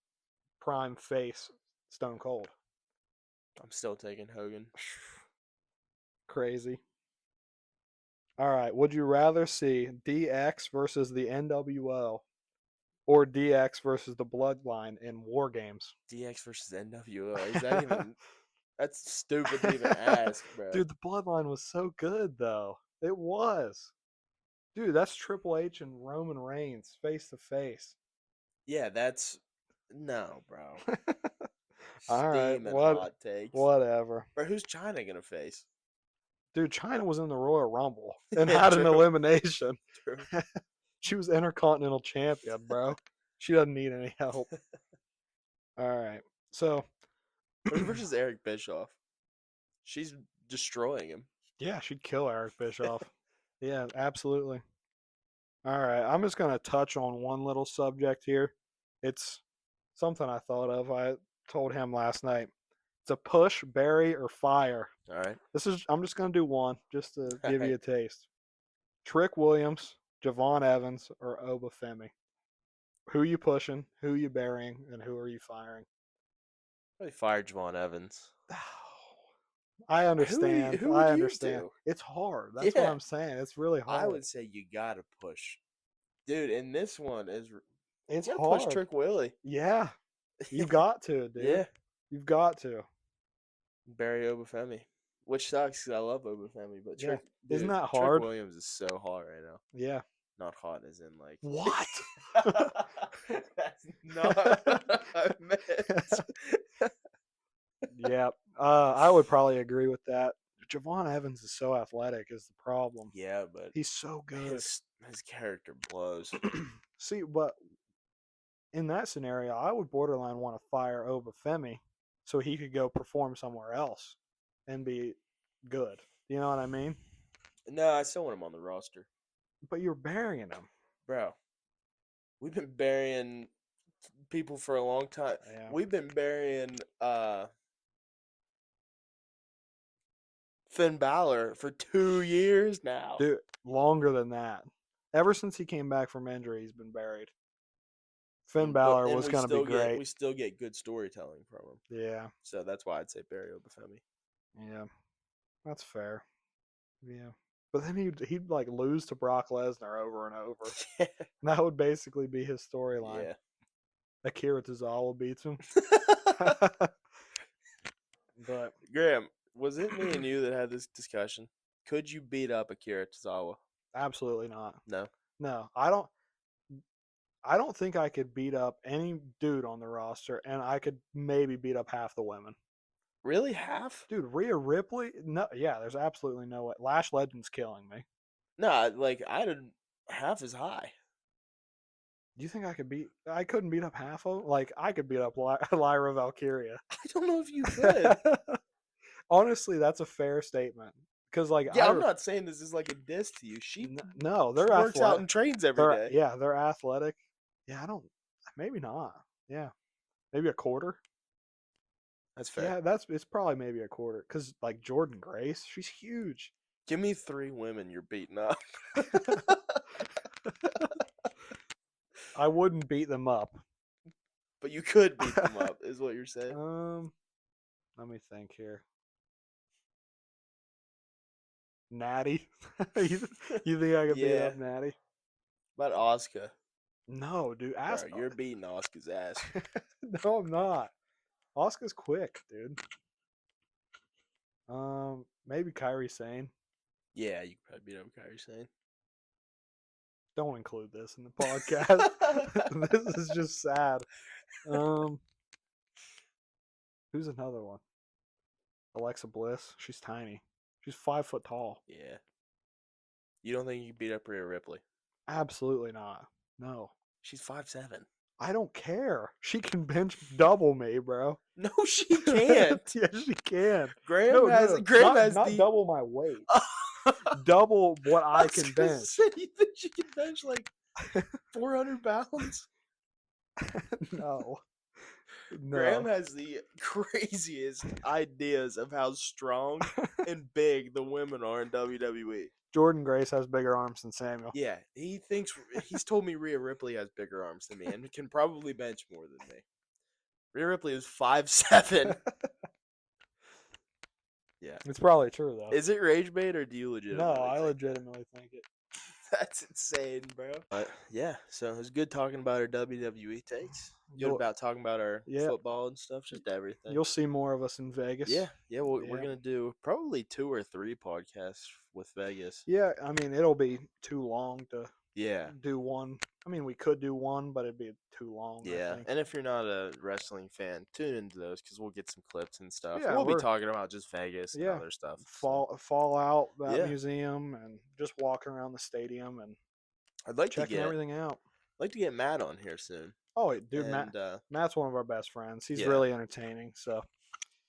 prime face Stone Cold. I'm still taking Hogan. Crazy. All right. Would you rather see DX versus the NWO or DX versus the Bloodline in War Games? DX versus NWO. Is that even? That's stupid to even ask, bro. Dude, the Bloodline was so good, though. It was. Dude, that's Triple H and Roman Reigns face to face. Yeah, that's no, bro. All right, hot takes. Whatever. Bro, who's China gonna face? Dude, China was in the Royal Rumble and had an elimination. True. She was Intercontinental Champion, bro. She doesn't need any help. All right. So versus Eric Bischoff. She's destroying him. Yeah, she'd kill Eric Bischoff. Yeah, absolutely. All right. I'm just going to touch on one little subject here. It's something I thought of. I told him last night. It's a push, bury, or fire. All right. I'm just going to do one just to give you a taste. Trick Williams, Javon Evans, or Oba Femi. Who you pushing? Who you burying? And who are you firing? Probably fire Javon Evans. I understand. Who I understand. It's hard. That's what I'm saying. It's really hard. I would say you gotta push, dude. And this one is it's hard. Push Trick Willie. Yeah, you got to, dude. Yeah, you've got to. Bury Obafemi, which sucks because I love Obafemi, but Trick, dude, isn't that hard? Trick Williams is so hot right now. Yeah, not hot as in like what? That's not what I meant. Yeah, I would probably agree with that. Javon Evans is so athletic is the problem. Yeah, but he's so good. His character blows. See, but in that scenario, I would borderline want to fire Obafemi so he could go perform somewhere else and be good. You know what I mean? No, I still want him on the roster. But you're burying him. Bro, we've been burying people for a long time. Yeah. We've been burying Finn Balor for 2 years now. Dude, longer than that. Ever since he came back from injury, he's been buried. Finn Balor was going to be great. We still get good storytelling from him. Yeah. So that's why I'd say bury Obafemi. Yeah. That's fair. Yeah. But then he'd like lose to Brock Lesnar over and over. That would basically be his storyline. Yeah. Akira Tozawa beats him. But Graham, was it me and you that had this discussion? Could you beat up Akira Tozawa? Absolutely not. No. No, I don't think I could beat up any dude on the roster, and I could maybe beat up half the women. Really, half? Dude, Rhea Ripley? No, yeah, there's absolutely no way. Lash Legend's killing me. No, like I did half as high. Do you think I could beat? I couldn't beat up half of them. Like I could beat up Lyra Valkyria. I don't know if you could. Honestly, that's a fair statement. Because like, yeah, I'm not saying this is like a diss to you. She no, they're works out and trains every day. Yeah, they're athletic. Yeah, I don't. Maybe not. Yeah, maybe a quarter. That's fair. Yeah, it's probably maybe a quarter. Because like Jordan Grace, she's huge. Give me 3 women you're beating up. I wouldn't beat them up. But you could beat them up, is what you're saying. Let me think here. Natty. you think I could beat Yeah. up Natty? About Oscar. No, dude. Bro, Ask. you're beating Oscar's ass. No, I'm not. Oscar's quick, dude. Maybe Kyrie Sane. Yeah, you could probably beat up Kyrie Sane. Don't include this in the podcast. This is just sad. Who's another one? Alexa Bliss. She's tiny. She's 5 foot tall. Yeah. You don't think you could beat up Rhea Ripley? Absolutely not. No. She's 5'7". I don't care. She can bench double me, bro. No, she can't. Yeah, she can. Graham has not the double my weight. Double what I can bench. Say, you think she can bench like 400 pounds? No. Graham has the craziest ideas of how strong and big the women are in WWE. Jordan Grace has bigger arms than Samuel. Yeah, he's told me Rhea Ripley has bigger arms than me and can probably bench more than me. Rhea Ripley is 5'7". Yeah. It's probably true though. Is it rage bait or do you legitimately? No, think I that? legitimately think it. That's insane, bro. But yeah, so it was good talking about our WWE takes. Good You'll- about talking about our Yeah. football and stuff, just everything. You'll see more of us in Vegas. Yeah, we're Yeah. gonna do probably 2 or 3 podcasts with Vegas. Yeah, I mean it'll be too long to Yeah, do one. I mean we could do one, but it'd be too long. I yeah. think. And if you're not a wrestling fan, tune into those because we'll get some clips and stuff. Yeah, we'll be we're- talking about just Vegas and Yeah. other stuff. so. Fallout, that Yeah. museum, and just walking around the stadium and I'd like checking everything out. to get Matt on here soon. Oh, dude, and, Matt's one of our best friends. He's yeah. really entertaining. So.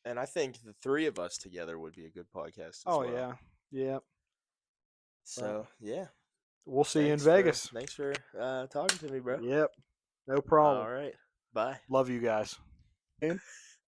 And I think the 3 of us together would be a good podcast as Oh well. yeah, yeah. So yeah. We'll see you in Thanks for- Vegas. Thanks for talking to me, bro. Yep. No problem. All right. Bye. Love you guys.